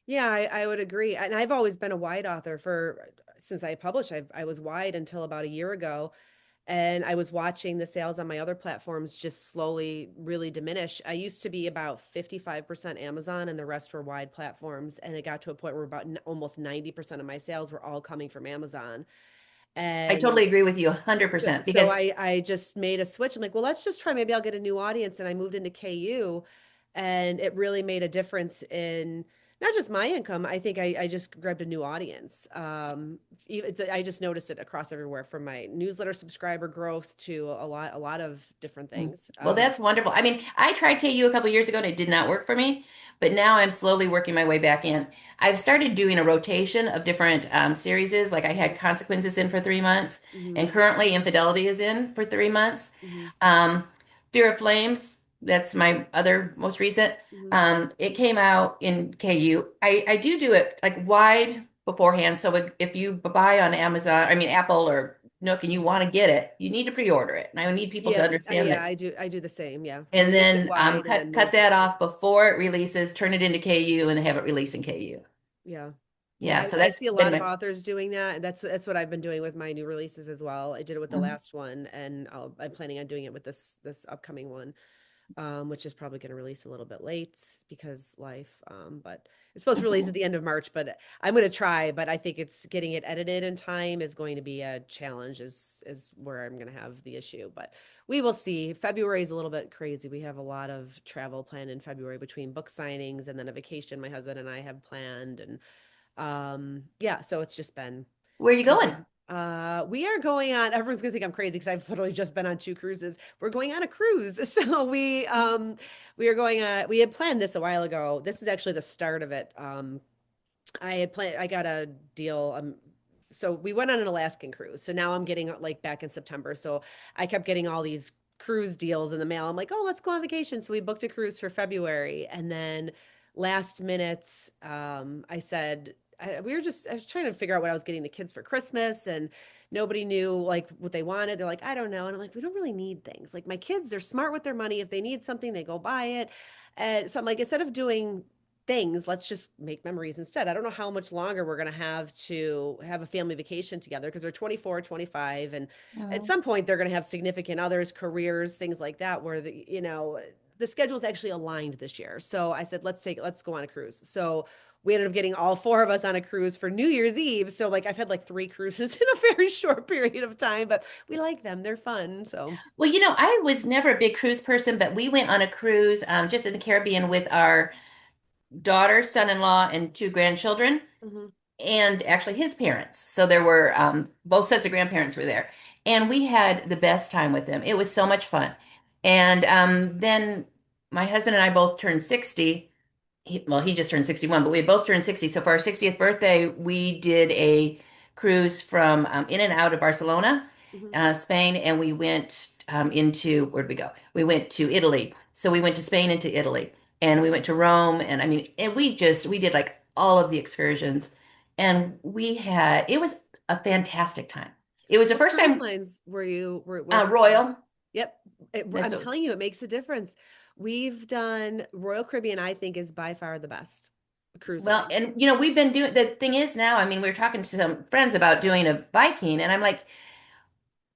Yeah, I would agree. And I've always been a wide author for since I published. I was wide until about a year ago. And I was watching the sales on my other platforms just slowly really diminish. I used to be about 55% Amazon and the rest were wide platforms. And it got to a point where about almost 90% of my sales were all coming from Amazon.
I
And
totally agree with you
good.
100%
So
because
I just made a switch. I'm like, well, let's just try. Maybe I'll get a new audience. And I moved into KU, and it really made a difference in not just my income. I think I just grabbed a new audience. I just noticed it across everywhere, from my newsletter subscriber growth to a lot of different things.
well, that's wonderful. I mean, I tried KU a couple years ago and it did not work for me, but now I'm slowly working my way back in. I've started doing a rotation of different series. Like I had Consequences in for 3 months,
Mm-hmm,
and currently Infidelity is in for 3 months.
mm-hmm,
Um, Fear of Flames, that's my other most recent.
mm-hmm.
It came out in KU. I do it like wide beforehand. So if you buy on Amazon, I mean Apple or Nook, and you want to get it, you need to pre-order it. And I need people to
Yeah,
understand
yeah,
this.
I do the same. Yeah,
And
list it
then
wide and then
cut
move the
that
price.
off before it releases, turn it into KU, and then have it release in KU.
Yeah. Yeah,
Yeah, so
I
that's
see a
been
lot of
my.
authors doing that. And that's what I've been doing with my new releases as well. I did it with the
Mhm.
last one, and I'm planning on doing it with this upcoming one, which is probably going to release a little bit late because life. But it's supposed to release at the end of March, but I'm going to try. But I think it's getting it edited in time is going to be a challenge. Is where I'm going to have the issue. But we will see. February is a little bit crazy. We have a lot of travel planned in February between book signings and then a vacation my husband and I have planned, and yeah, so it's just been
Where are you going?
crazy. We are going on, everyone's gonna think I'm crazy because I've literally just been on two cruises. We're going on a cruise. So we are going we had planned this a while ago. This was actually the start of it. I got a deal. So we went on an Alaskan cruise. So now I'm getting like back in September. So I kept getting all these cruise deals in the mail. I'm like, oh, let's go on vacation. So we booked a cruise for February. And then last minute, I said, I was trying to figure out what I was getting the kids for Christmas, and nobody knew like what they wanted. They're like, I don't know. And I'm like, we don't really need things. Like my kids, they're smart with their money. If they need something, they go buy it. And so I'm like, instead of doing things, let's just make memories instead. I don't know how much longer we're going to have a family vacation together because they're 24, 25, and at
Mhm.
some point they're going to have significant others, careers, things like that, where the schedule is actually aligned this year. So I said, let's go on a cruise. So we ended up getting all four of us on a cruise for New Year's Eve. So like I've had like three cruises in a very short period of time, but we like them. They're fun. So
Well, I was never a big cruise person, but we went on a cruise just in the Caribbean with our daughter, son-in-law, and two grandchildren,
mhm.
and actually his parents. So there were both sets of grandparents were there, and we had the best time with them. It was so much fun. And then my husband and I both turned 60. He just turned 61, but we had both turned 60. So for our 60th birthday, we did a cruise from in and out of Barcelona,
Mhm.
Spain, and we went into, where'd we go? We went to Italy. So we went to Spain and to Italy, and we went to Rome, and I mean, and we did like all of the excursions, and it was a fantastic time. It was the
What
first
cruise
time,
lines where did you go?
Royal.
Yep.
That's
I'm
what,
telling you, it makes a difference. We've done Royal Caribbean, I think, is by far the best cruise
well,
line.
and we've been doing the thing is now, I mean, we were talking to some friends about doing a Viking, and I'm like,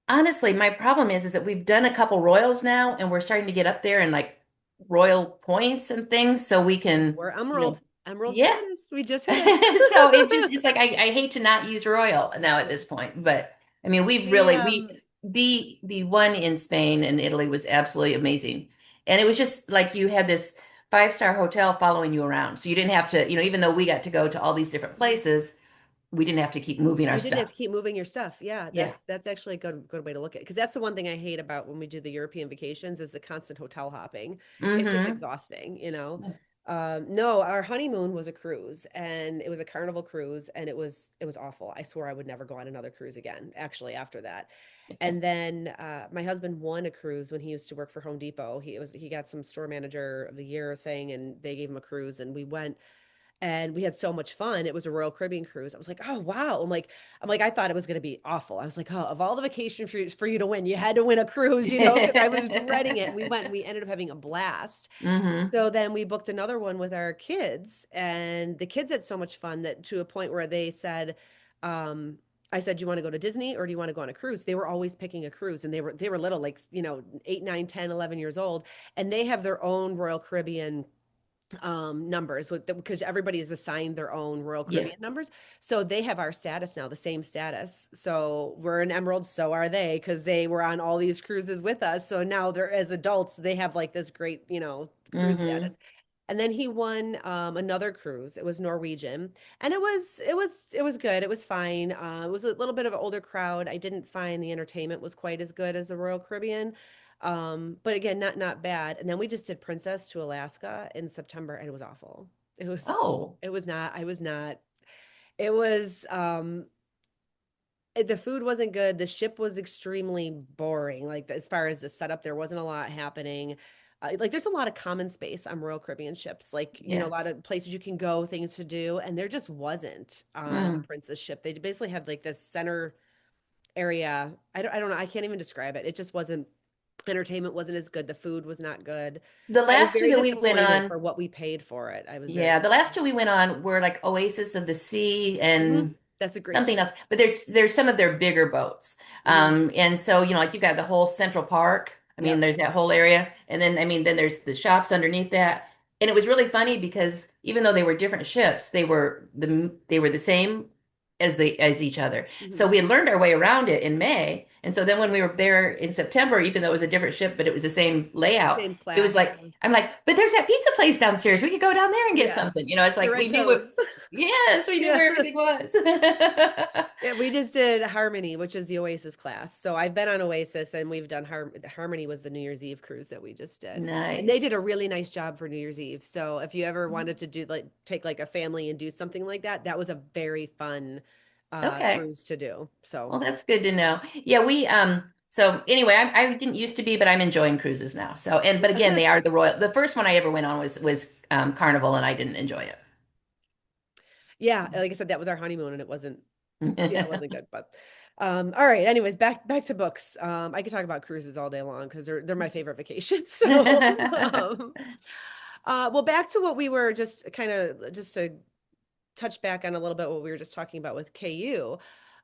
honestly, my problem is that we've done a couple Royals now, and we're starting to get up there in like Royal points and things, so we can,
We're
you know,
Emerald
yeah.
status. We just hit
So
it.
it's like I hate to not use Royal now at
Yeah.
this point, but I mean, we've
We
really the one in Spain and Italy was absolutely amazing, and it was just like you had this five-star hotel following you around, so you didn't have to, even though we got to go to all these different
Mhm.
places, we didn't have to keep moving our
You didn't have
stuff.
to keep moving your stuff. Yeah,
Yeah.
that's actually a good way to look at it. Because that's the one thing I hate about when we do the European vacations is the constant hotel hopping. It's just
Mm-hmm.
exhausting. No, our honeymoon was a cruise, and it was a Carnival cruise, and it was awful. I swore I would never go on another cruise again, actually, after that. And then my husband won a cruise when he used to work for Home Depot. He got some store manager of the year thing, and they gave him a cruise, and we went and we had so much fun. It was a Royal Caribbean cruise. I was like, oh wow. I'm like, I thought it was going to be awful. I was like, oh, of all the vacation for you to win, you had to win a cruise, because I was dreading it. We went and we ended up having a blast.
Mm-hmm.
So then we booked another one with our kids, and the kids had so much fun that to a point where they said, um, I said, "Do you want to go to Disney or do you want to go on a cruise?" They were always picking a cruise, and they were little, like, 8, 9, 10, 11 years old, and they have their own Royal Caribbean numbers because everybody is assigned their own Royal
Yeah.
Caribbean numbers. So they have our status now, the same status. So we're an Emerald, so are they, because they were on all these cruises with us. So now they're, as adults, they have like this great, cruise
Hmm.
status. And then he won another cruise. It was Norwegian, and it was good. It was fine. It was a little bit of an older crowd. I didn't find the entertainment was quite as good as the Royal Caribbean, but again, not bad. And then we just did Princess to Alaska in September, and it was awful. It was
Oh,
it was not. I was not. It was the food wasn't good. The ship was extremely boring. Like, as far as the setup, there wasn't a lot happening. Like, there's a lot of common space on Royal Caribbean ships. Like, a
yeah.
lot of places you can go, things to do, and there just wasn't on the
Mm.
Princess ship. They basically had like this center area. I don't know. I can't even describe it. It just wasn't. Entertainment wasn't as good. The food was not good.
The
I was
last two
very
that we went
disappointed
on,
for what we paid for it. I was very
yeah, the last two
disappointed.
we went on were like Oasis of the Sea
Hmm.
and
That's a great
something
ship.
else, but there's some of their bigger boats.
Hmm.
And so, like you've got the whole Central Park. I mean,
Yep.
there's that whole area. And then, I mean, then there's the shops underneath that. And it was really funny because even though they were different ships, they were the same as each other. So
Hmm.
we had learned our way around it in May. And so then when we were there in September, even though it was a different ship, but it was the same layout,
Same
it was
class.
like, I'm like, but there's that pizza place downstairs. We could go down there and get
Yeah.
something. It's like we knew
Doritos.
what, yes, we knew
Yeah.
where everything was.
Yeah, we just did Harmony, which is the Oasis class. So I've been on Oasis, and we've done Harmony was the New Year's Eve cruise that we just did. And they
Nice.
did a really nice job for New Year's Eve. So if you ever wanted to do, like, take like a family and do something like that, that was a very fun
Okay.
cruise to do. So
Well, that's good to know. Yeah, so anyway, I didn't used to be, but I'm enjoying cruises now. So, but again, they are the first one I ever went on was Carnival, and I didn't enjoy
yeah, like I said, that was our honeymoon, and it wasn't, yeah, it
it.
wasn't good. But all right. Anyways, back to books. I could talk about cruises all day long because they're my favorite vacation. So well, back to what we were just kind of, just to touch back on a little bit what we were just talking about with KU.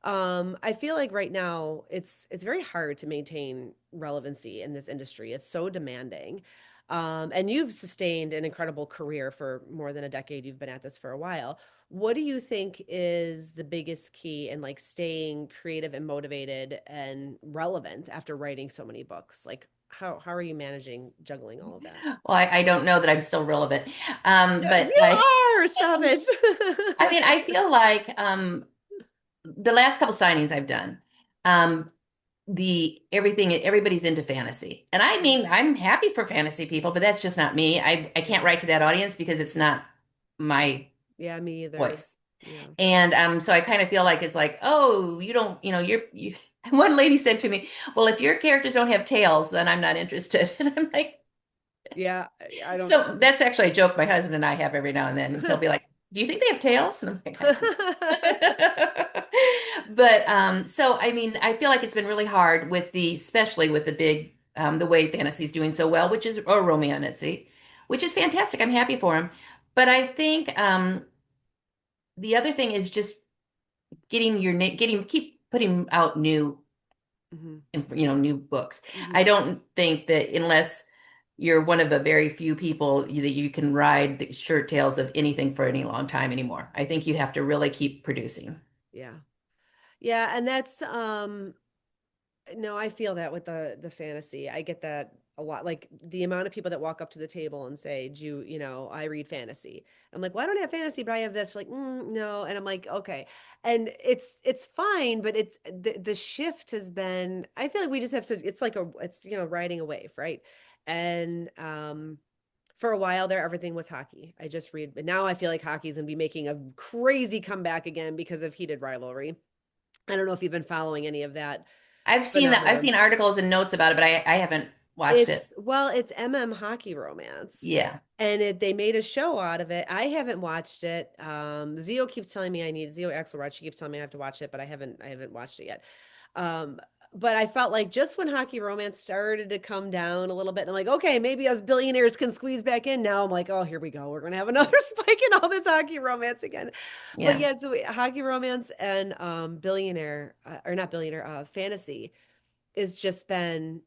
I feel like right now it's very hard to maintain relevancy in this industry. It's so demanding. And you've sustained an incredible career for more than a decade. You've been at this for a while. What do you think is the biggest key in, like, staying creative and motivated and relevant after writing so many books? Like, how are you managing juggling all of that?
Well, I don't know that I'm still relevant.
Yeah,
But
you are. Stop
I mean,
it.
I feel like the last couple signings I've done, um, everybody's into fantasy. And I mean, I'm happy for fantasy people, but that's just not me. I
Yeah.
can't write to that audience because it's not my
Yeah, me either.
voice.
Yeah.
And so I kind of feel like it's like, oh, you don't, you one lady said to me, well, if your characters don't have tails, then I'm not interested. And I'm like,
Yeah, I don't.
so that's actually a joke my husband and I have every now and then. He'll be like, do you think they have tails? And I'm like, I don't know. But so I mean, I feel like it's been really hard especially with the big the way fantasy's doing so well, which is or romancy, which is fantastic. I'm happy for him. But I think the other thing is just keep putting out
Hmm.
new books. I
Hmm.
don't think that unless you're one of a very few people that you can ride the shirt tails of anything for any long time anymore. I think you have to really keep producing.
Yeah. Yeah, and that's no, I feel that with the fantasy. I get that a lot. Like, the amount of people that walk up to the table and say, "Do I read fantasy." I'm like, "Well, I don't have fantasy, but I have this." Like, no, and I'm like, "Okay," and it's fine, but it's the shift has been. I feel like we just have to. It's like it's riding a wave, right? And for a while there, everything was hockey. I just read, but now I feel like hockey's gonna be making a crazy comeback again because of heated rivalry. I don't know if you've been following any of that
I've seen that. I've
whenever.
seen articles and notes about it, but I haven't watched it.
It's Hockey Romance.
Yeah.
And they made a show out of it. I haven't watched it. Zio keeps telling me Zio Axelrod, she keeps telling me I have to watch it, but I haven't watched it yet. Um, but I felt like just when hockey romance started to come down a little bit, and I'm like, okay, maybe us billionaires can squeeze back in. Now I'm like, oh, here we go. We're gonna have another spike in all this hockey romance again. But
Yeah.
yeah, so hockey romance and billionaire or not billionaire, fantasy has just been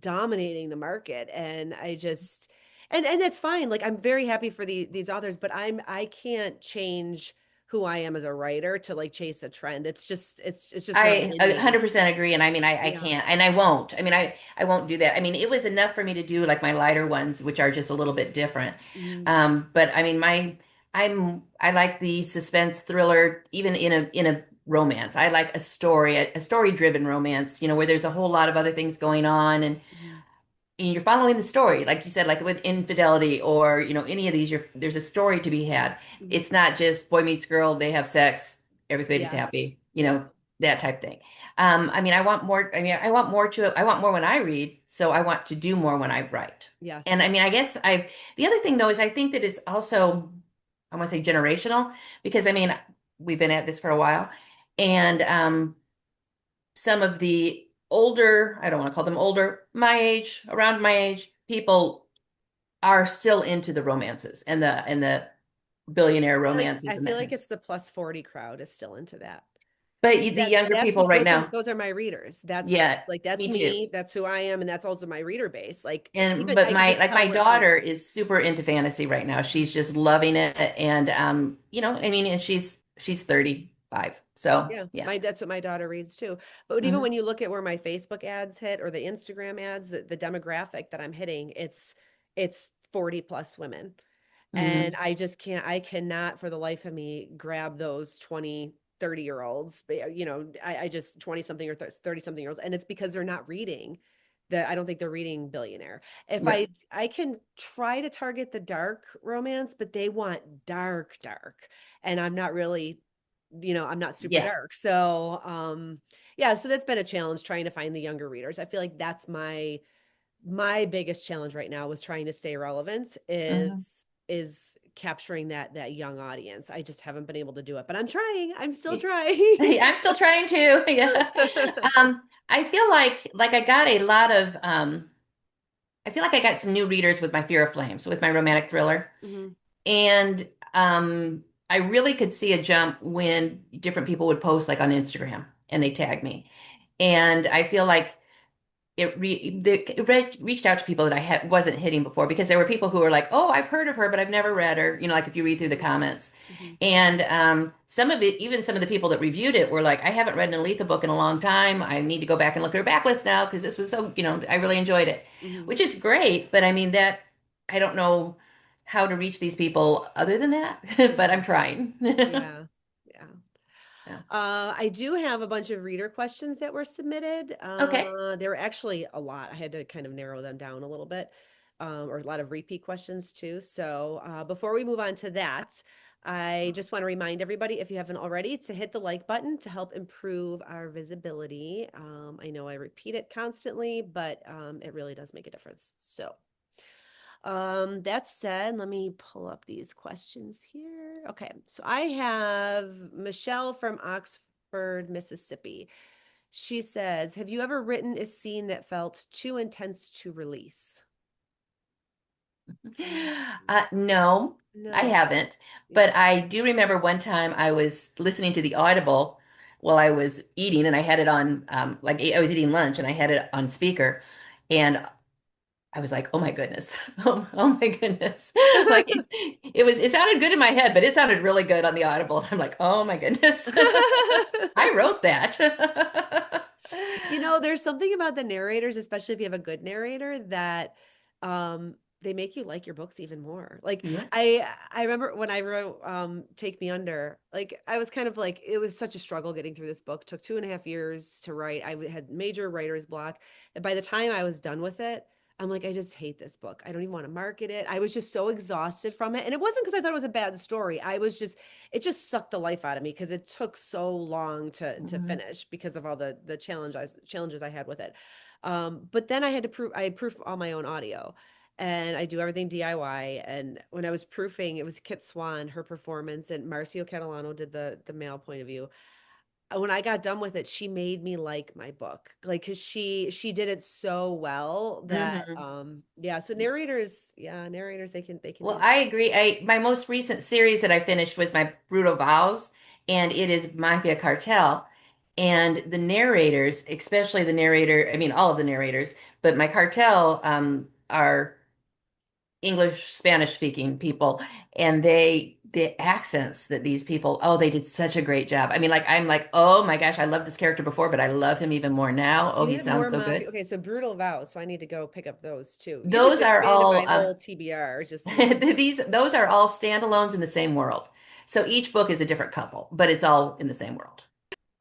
dominating the market, and I just and that's fine. Like I'm very happy for these authors, but I can't change who I am as a writer to like chase a trend. It's just not
I
in me.
100% agree. And I mean, I
Yeah.
can't, and I won't. I mean, I won't do that. I mean, it was enough for me to do like my lighter ones, which are just a little bit different.
Mhm.
But I mean, I like the suspense thriller, even in a romance. I like a story driven romance, where there's a whole lot of other things going on,
Mhm.
and you're following the story, like you said, like with infidelity or any of these, there's a story to be had.
Mhm.
It's not just boy meets girl, they have sex, everybody's
Yes.
happy,
Yes.
that type thing. I mean, I want more. I mean, I want more when I read, so I want to do more when I write. And
Yes.
I mean, I guess the other thing though is I think that it's also, I want to say generational, because I mean, we've been at this for a while, and some of the older, I don't want to call them older, around my age, people are still into the romances and the billionaire
I
romances and
feel
that
like
kind of
it's
stuff.
the plus 40 crowd is still into that.
But
Like
the younger
that's
people right now,
those are my readers. That's
yeah,
like that's
me too.
me. That's who I am, and that's also my reader base. Like
And
even
but
I could
my
just
like
tell
my
where it comes.
daughter is super into fantasy right now. She's just loving it, and I mean, and she's 35. So,
Yeah,
yeah.
my that's what my daughter reads too. But even
Hmm.
when you look at where my Facebook ads hit or the Instagram ads, the demographic that I'm hitting, it's 40 plus women. And
Hmm.
I just can't, I cannot for the life of me grab those 20, 30 year olds. But, I just 20 something or 30 something year olds. And it's because they're not reading that. I don't think they're reading Billionaire. If
Right.
I can try to target the dark romance, but they want dark, dark. And I'm not really, I'm not super
Yeah.
dark. So, yeah, so that's been a challenge trying to find the younger readers. I feel like that's my biggest challenge right now with trying to stay relevant
Hmm.
is capturing that young audience. I just haven't been able to do it, but I'm trying. I'm still trying.
I'm still trying to. Yeah. I feel like I got a lot of I feel like I got some new readers with my Fear of Flames, with my romantic thriller.
Mhm.
And I really could see a jump when different people would post like on Instagram and they tag me. And I feel like reached out to people that I wasn't hitting before, because there were people who were like, "Oh, I've heard of her, but I've never read her." Like if you read through the
Mhm.
comments,
Mhm.
and some of it, even some of the people that reviewed it were like, "I haven't read an Aletha book in a long time. I need to go back and look at her backlist now because this was so, I really enjoyed it,"
Mhm.
which is great. But I mean that I don't know how to reach these people other than that, but I'm trying.
Yeah. Yeah.
Yeah.
I do have a bunch of reader questions that were submitted.
Okay.
There were actually a lot. I had to kind of narrow them down a little bit, or a lot of repeat questions too. So before we move on to that, I just want to remind everybody, if you haven't already, to hit the like button to help improve our visibility. I know I repeat it constantly, but it really does make a difference. So that said, let me pull up these questions here. Okay, so I have Michelle from Oxford, Mississippi. She says, "Have you ever written a scene that felt too intense to release?"
No, I
No.
haven't.
Yeah.
But I do remember one time I was listening to the Audible while I was eating, and I had it on, like I was eating lunch, and I had it on speaker, and I was like, "Oh my goodness, oh my goodness!" Like it sounded good in my head, but it sounded really good on the Audible. And I'm like, "Oh my goodness, I wrote that."
There's something about the narrators, especially if you have a good narrator, that they make you like your books even more. Like
Yeah.
I remember when I wrote Take Me Under, like I was kind of like it was such a struggle getting through this book. Took 2.5 years to write. Had major writer's block. And by the time I was done with it, I'm like, I just hate this book. I don't even want to market it. I was just so exhausted from it. And it wasn't because I thought it was a bad story. It just sucked the life out of me because it took so long to
Mhm.
finish because of all the challenges I had with it. But then I had to I proof all my own audio, and I do everything DIY. And when I was proofing, it was Kit Swan, her performance, and Marcio Catalano did the male point of view. when I got done with it, she made me like my book. Like, cause she did it so well that
Hmm.
yeah, so narrators, yeah, narrators they can
Well,
do
I agree. My most recent series that I finished was my Brutal Vows, and it is Mafia Cartel. And the narrators, especially the narrator, I mean all of the narrators, but my cartel are English, Spanish speaking people, and the accents that these people, oh, they did such a great job. I mean, like I'm like, oh my gosh, I loved this character before, but I love him even more now. Oh,
You
he
had
sounds
more
so
mafia.
good.
Okay, so Brutal Vows. So I need to go pick up those too. You just
Those are
expanded my
all
whole TBR, just so you know.
those are all standalones in the same world. So each book is a different couple, but it's all in the same world.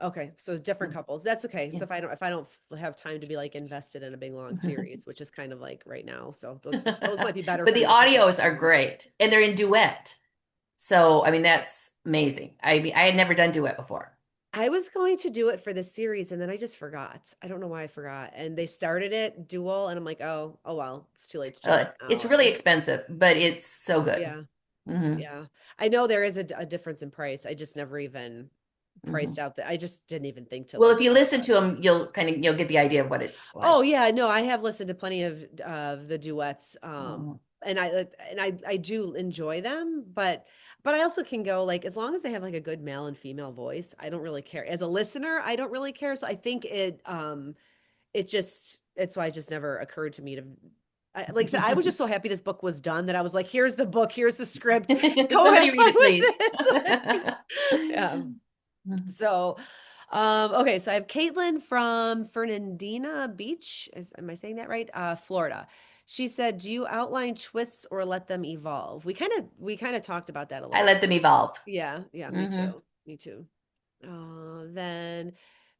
Okay, so different
Mhm.
couples. That's okay. So
Yeah.
if I don't have time to be like invested in a big long series, which is kind of like right now, so those might be better
But
for
the
me to pick up
audios are
soon.
great, and they're in duet. So I mean, that's amazing. I mean, I had never done duet before.
I was going to do it for the series and then I just forgot. I don't know why I forgot. And they started it dual and I'm like, oh well, it's too late to check it
It's
now.
really expensive, but it's so good.
Yeah,
Hmm.
yeah. I know there is a difference in price. I just never even
Hmm.
priced out I just didn't even think to
Well,
like
if you
think
listen
about
to
it.
them, you'll get the idea of what it's
Oh
like.
yeah, no, I have listened to plenty of the duets,
Oh.
and I do enjoy them, but I also can go like as long as they have like a good male and female voice, I don't really care. As a listener, I don't really care. So I think it's why it just never occurred to me to. Like I said, I was just so happy this book was done that I was like, "Here's the book, here's the script, go
Somebody
have
read
fun
it,
with
please.
it." Yeah. So, okay, so I have Caitlin from Fernandina Beach. Am I saying that right? Florida. She said, "Do you outline twists or let them evolve?" We kind of talked about that a
I
little
let
bit.
them evolve.
Yeah, yeah, me
Hmm.
too. Me too. Then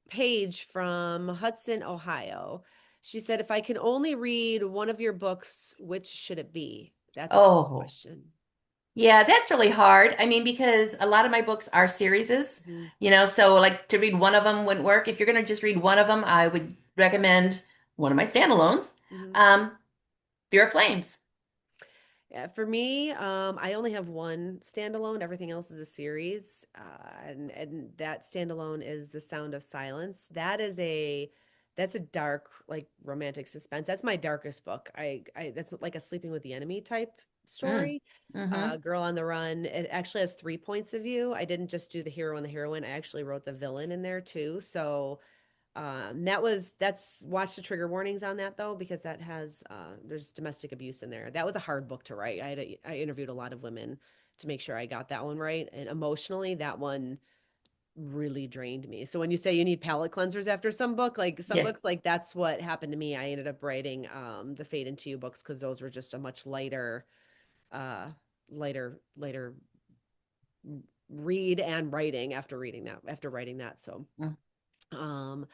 Paige from Hudson, Ohio. She said, "If I can only read one of your books, which should it be?" That's a tough
Oh,
question.
yeah, that's really hard. I mean, because a lot of my books are serieses,
Hmm.
so like to read one of them wouldn't work. If you're going to just read one of them, I would recommend one of my standalones,
Hmm.
um, Fear of Flames.
Yeah, for me, I only have one standalone. Everything else is a series, and that standalone is The Sound of Silence. That's a dark, like romantic suspense. That's my darkest book. I that's like a Sleeping with the Enemy type
Mm.
story.
Hmm.
Girl on the Run. It actually has three points of view. I didn't just do the hero and the heroine. I actually wrote the villain in there too. So that's watch the trigger warnings on that though, because that has there's domestic abuse in there. That was a hard book to write. I interviewed a lot of women to make sure I got that one right. And emotionally, that one really drained me. So when you say you need palate cleansers after some book, like some
Yeah.
books, like that's what happened to me. I ended up writing the Fade into You books because those were just a much uh lighter read and writing after writing that.
Mm.
Um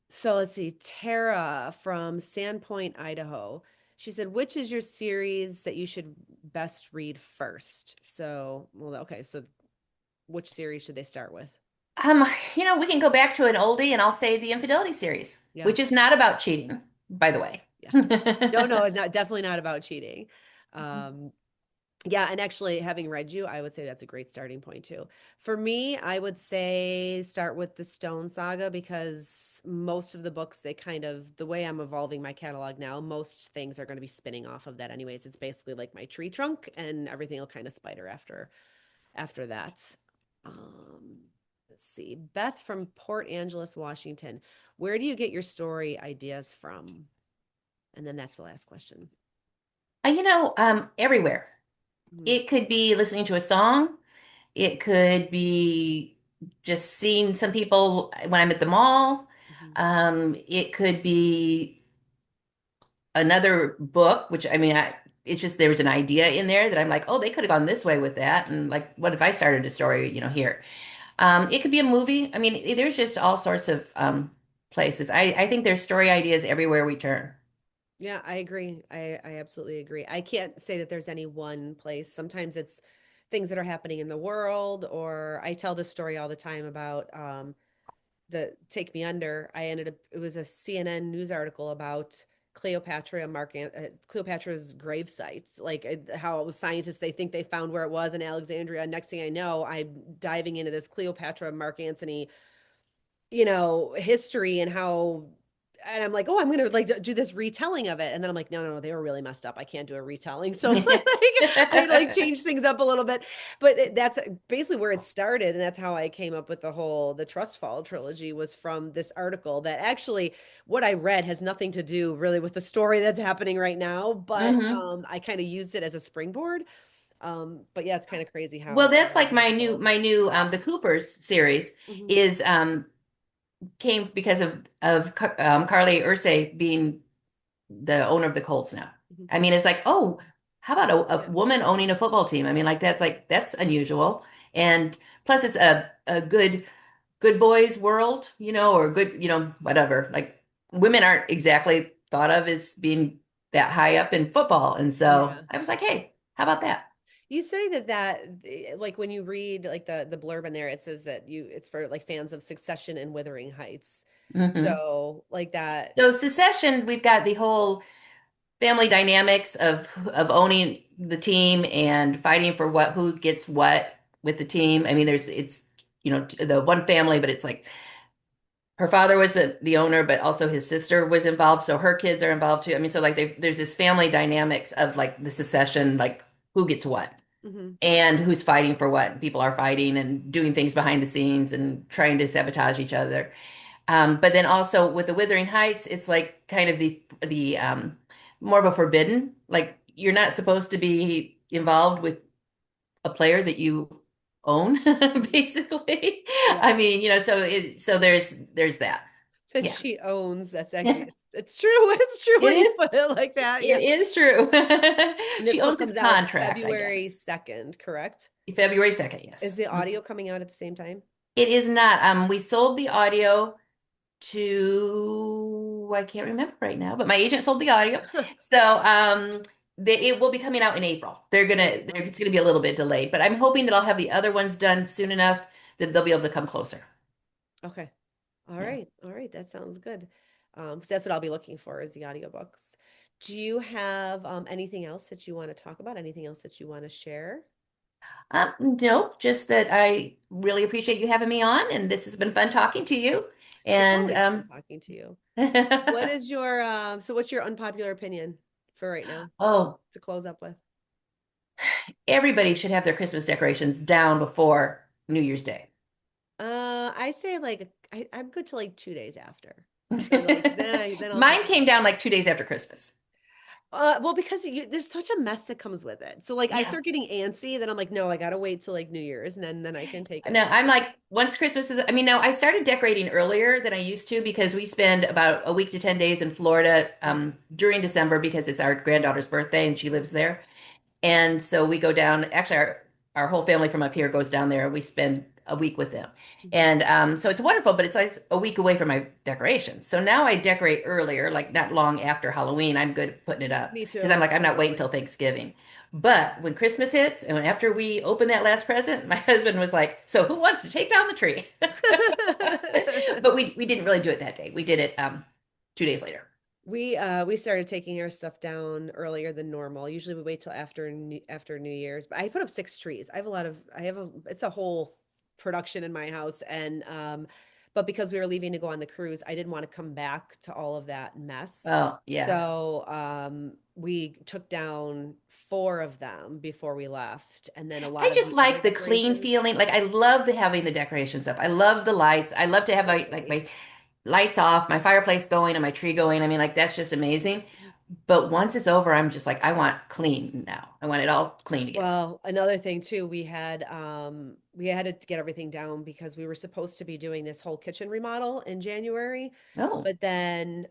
So let's see. Tara from Sandpoint, Idaho. She said, "Which is your series that you should best read first?" So, well, okay. So, which series should they start with?
We can go back to an oldie and I'll say the Infidelity series,
Yeah,
which is not about cheating, by the way.
yeah. No, no, it's not definitely not about cheating. Um, Yeah, and actually, having read you, I would say that's a great starting point too. For me, I would say start with the Stone Saga because most of the books, they kind of, the way I'm evolving my catalog now, most things are going to be spinning off of that anyways. It's basically like my tree trunk and everything will kind of spider after that. Um, let's see. Beth from Port Angeles, Washington. Where do you get your story ideas from? And then that's the last question.
Everywhere.
Mhm.
It could be listening to a song. It could be just seeing some people when I'm at the mall.
Mhm.
It could be another book, which I mean, it's just there was an idea in there that I'm like, oh, they could have gone this way with that, and like, what if I started a story, here? It could be a movie. I mean, there's just all sorts of places. I think there's story ideas everywhere we turn.
Yeah, I agree. I absolutely agree. I can't say that there's any one place. Sometimes it's things that are happening in the world, or I tell this story all the time about the Take Me Under. It was a CNN news article about Cleopatra's grave site, like how scientists they think they found where it was in Alexandria. Next thing I know, I'm diving into this Cleopatra Mark Antony history and how, and I'm like, oh, I'm gonna like do this retelling of it, and then I'm like, no, no, no, they were really messed up. I can't do a retelling, so like I like change things up a little bit, but that's basically where it started, and that's how I came up with the Trust Fall trilogy was from this article that actually what I read has nothing to do really with the story that's happening right now, but
Hmm.
I kind of used it as a springboard. But yeah, it's kind of crazy
Well,
how
that's like
it evolved.
my new the Coopers series
Mhm.
is came because of Carly Ursay being the owner of the Colts now.
Mhm.
I mean, it's like, oh, how about a
Yeah.
woman owning a football team? I mean, like that's unusual. And plus it's a good boys world, or good, whatever. Like women aren't exactly thought of as being that high up in football. And so
Yeah.
I was like, hey, how about that?
You say that like when you read like the blurb in there, it says that it's for like fans of Succession and Wuthering Heights.
Hmm.
So like that.
So Secession, we've got the whole family dynamics of owning the team and fighting for who gets what with the team. I mean, it's the one family, but it's like her father was the owner, but also his sister was involved, so her kids are involved too. I mean, so like there's this family dynamics of like the secession, like who gets what
Mhm.
and who's fighting for what. People are fighting and doing things behind the scenes and trying to sabotage each other. But then also with the Withering Heights, it's like kind of the more of a forbidden. Like you're not supposed to be involved with a player that you own,
Mhm.
basically. I
Yeah.
mean, so there's that.
That
Yeah.
she owns. That's actually it's true. It's true
It
when you
is.
put it like that.
It
Yeah.
is true.
And
She
this book
owns his
comes out
contract, I
February
guess.
2nd, correct?
February 2nd,
Is
yes.
the
Mhm.
audio coming out at the same time?
It is not. We sold the audio to I can't remember right now, but my agent sold the audio. So it will be coming out in April.
In April.
It's gonna be a little bit delayed, but I'm hoping that I'll have the other ones done soon enough that they'll be able to come closer.
Okay. All
Yeah.
right. All right. That sounds good. 'Cause that's what I'll be looking for is the audiobooks. Do you have anything else that you want to talk about? Anything else that you want to share?
No, just that I really appreciate you having me on, and this has been fun talking to you.
It's
And
always fun talking to you. What is your so what's your unpopular opinion for right now
oh,
to close up with?
everybody should have their Christmas decorations down before New Year's Day.
I say like I'm good to like 2 days after. So like then I'll take
Mine
it
came
down.
down like 2 days after Christmas.
Well, because there's such a mess that comes with it. So like I
Yeah.
start getting antsy, then I'm like, no, I gotta wait till like New Year's, and then I can take it
No,
down.
I'm like, once Christmas is, I mean, now I started decorating earlier than I used to because we spend about a week to 10 days in Florida
Mhm.
during December because it's our granddaughter's birthday and she lives there. And so we go down, actually, our whole family from up here goes down there. We spend a week with them.
Mhm.
And so it's wonderful, but it's like a week away from my decorations. So now I decorate earlier, like not long after Halloween. I'm good at putting it up
Me
because I'm
too,
like, I'm not waiting
honestly.
until Thanksgiving. But when Christmas hits and after we open that last present, my husband was like, so who wants to take down the tree? But we didn't really do it that day. We did it 2 days later.
We started taking our stuff down earlier than normal. Usually we wait till after New Year's, but I put up 6 trees. I have a it's a whole production in my house and but because we were leaving to go on the cruise, I didn't want to come back to all of that mess.
Oh, yeah.
So we took down four of them before we left, and then a lot
I
of
just
the other
like the clean
decorations.
feeling. Like I love having the decorations up. I love the lights. I love to have my like
Totally.
my lights off, my fireplace going, and my tree going. I mean, like that's just amazing. But once it's over, I'm just like, I want clean now. I want it all clean again.
Well, another thing too, we had to get everything down because we were supposed to be doing this whole kitchen remodel in January,
Oh,
but then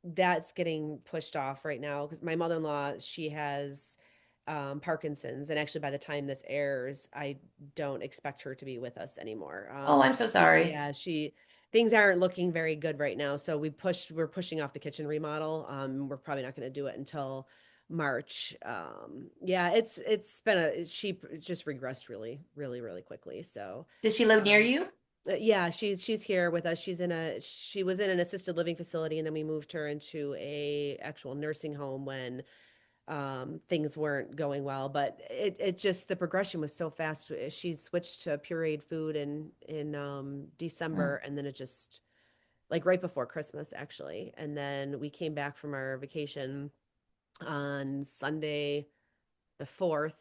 that's getting pushed off right now because my mother-in-law, she has Parkinson's, and actually by the time this airs, I don't expect her to be with us anymore.
oh, I'm so sorry.
Yeah, she things aren't looking very good right now, so we're pushing off the kitchen remodel. We're probably not going to do it until March. Yeah, it's been she just regressed really, really, really quickly. So,
Does she live near
um,
you?
yeah, she's here with us. She was in an assisted living facility, and then we moved her into a actual nursing home when things weren't going well, but it just the progression was so fast. She switched to pureed food in
Mm.
December, and then it just like right before Christmas actually. And then we came back from our vacation on Sunday the 4th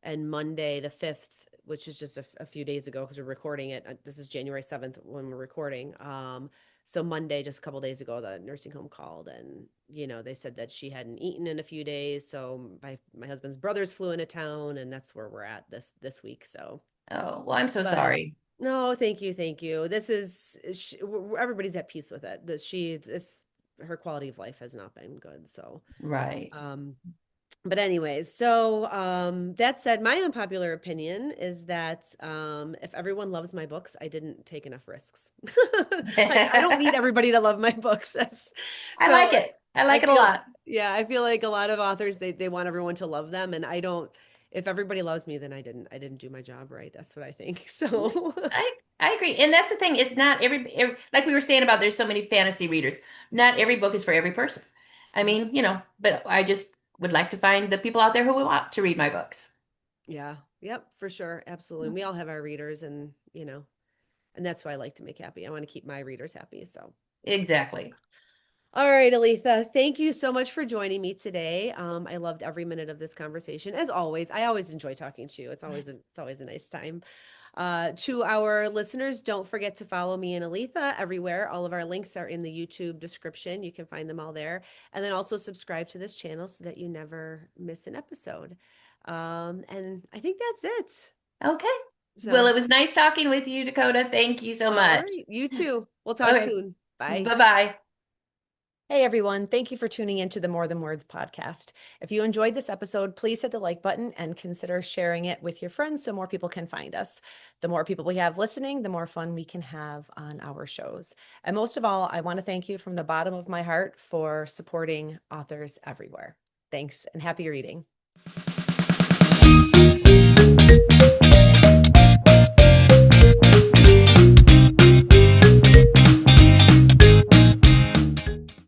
and Monday the 5th, which is just a few days ago because we're recording it. This is January 7th when we're recording. So Monday, just a couple days ago, the nursing home called and, they said that she hadn't eaten in a few days. So my husband's brothers flew into town and that's where we're at this week. So,
Oh, well, I'm so
but
sorry.
no, thank you. Thank you. Everybody's at peace with it. Her quality of life has not been good. So,
Right.
um, but anyways, so that said, my unpopular opinion is that if everyone loves my books, I didn't take enough risks. Like I don't need
I
everybody to love my books. So
like it. I
I
like it a
feel,
lot.
yeah, I feel like a lot of authors they want everyone to love them, and I don't. If everybody loves me, then I didn't do my job right. That's what I think. So
I agree. And that's the thing. It's not like we were saying about there's so many fantasy readers. Not every book is for every person. I mean, but I just would like to find the people out there who will want to read my books.
yeah, yep, for sure, absolutely. And we all have our readers, and that's who I like to make happy. I want to keep my readers happy. So.
Exactly.
All right, Aletha, thank you so much for joining me today. I loved every minute of this conversation. As always, I always enjoy talking to you. It's always a nice time. To our listeners, don't forget to follow me and Aletha everywhere. All of our links are in the YouTube description. You can find them all there. And then also subscribe to this channel so that you never miss an episode. And I think that's it.
Okay. Well,
So,
it was nice talking with you, Dakota. Thank you so
all
much.
right, you too. We'll talk
Okay.
soon. Bye.
Bye-bye.
Hey everyone, thank you for tuning into the More Than Words podcast. If you enjoyed this episode, please hit the like button and consider sharing it with your friends so more people can find us. The more people we have listening, the more fun we can have on our shows. And most of all, I want to thank you from the bottom of my heart for supporting authors everywhere. Thanks and happy reading.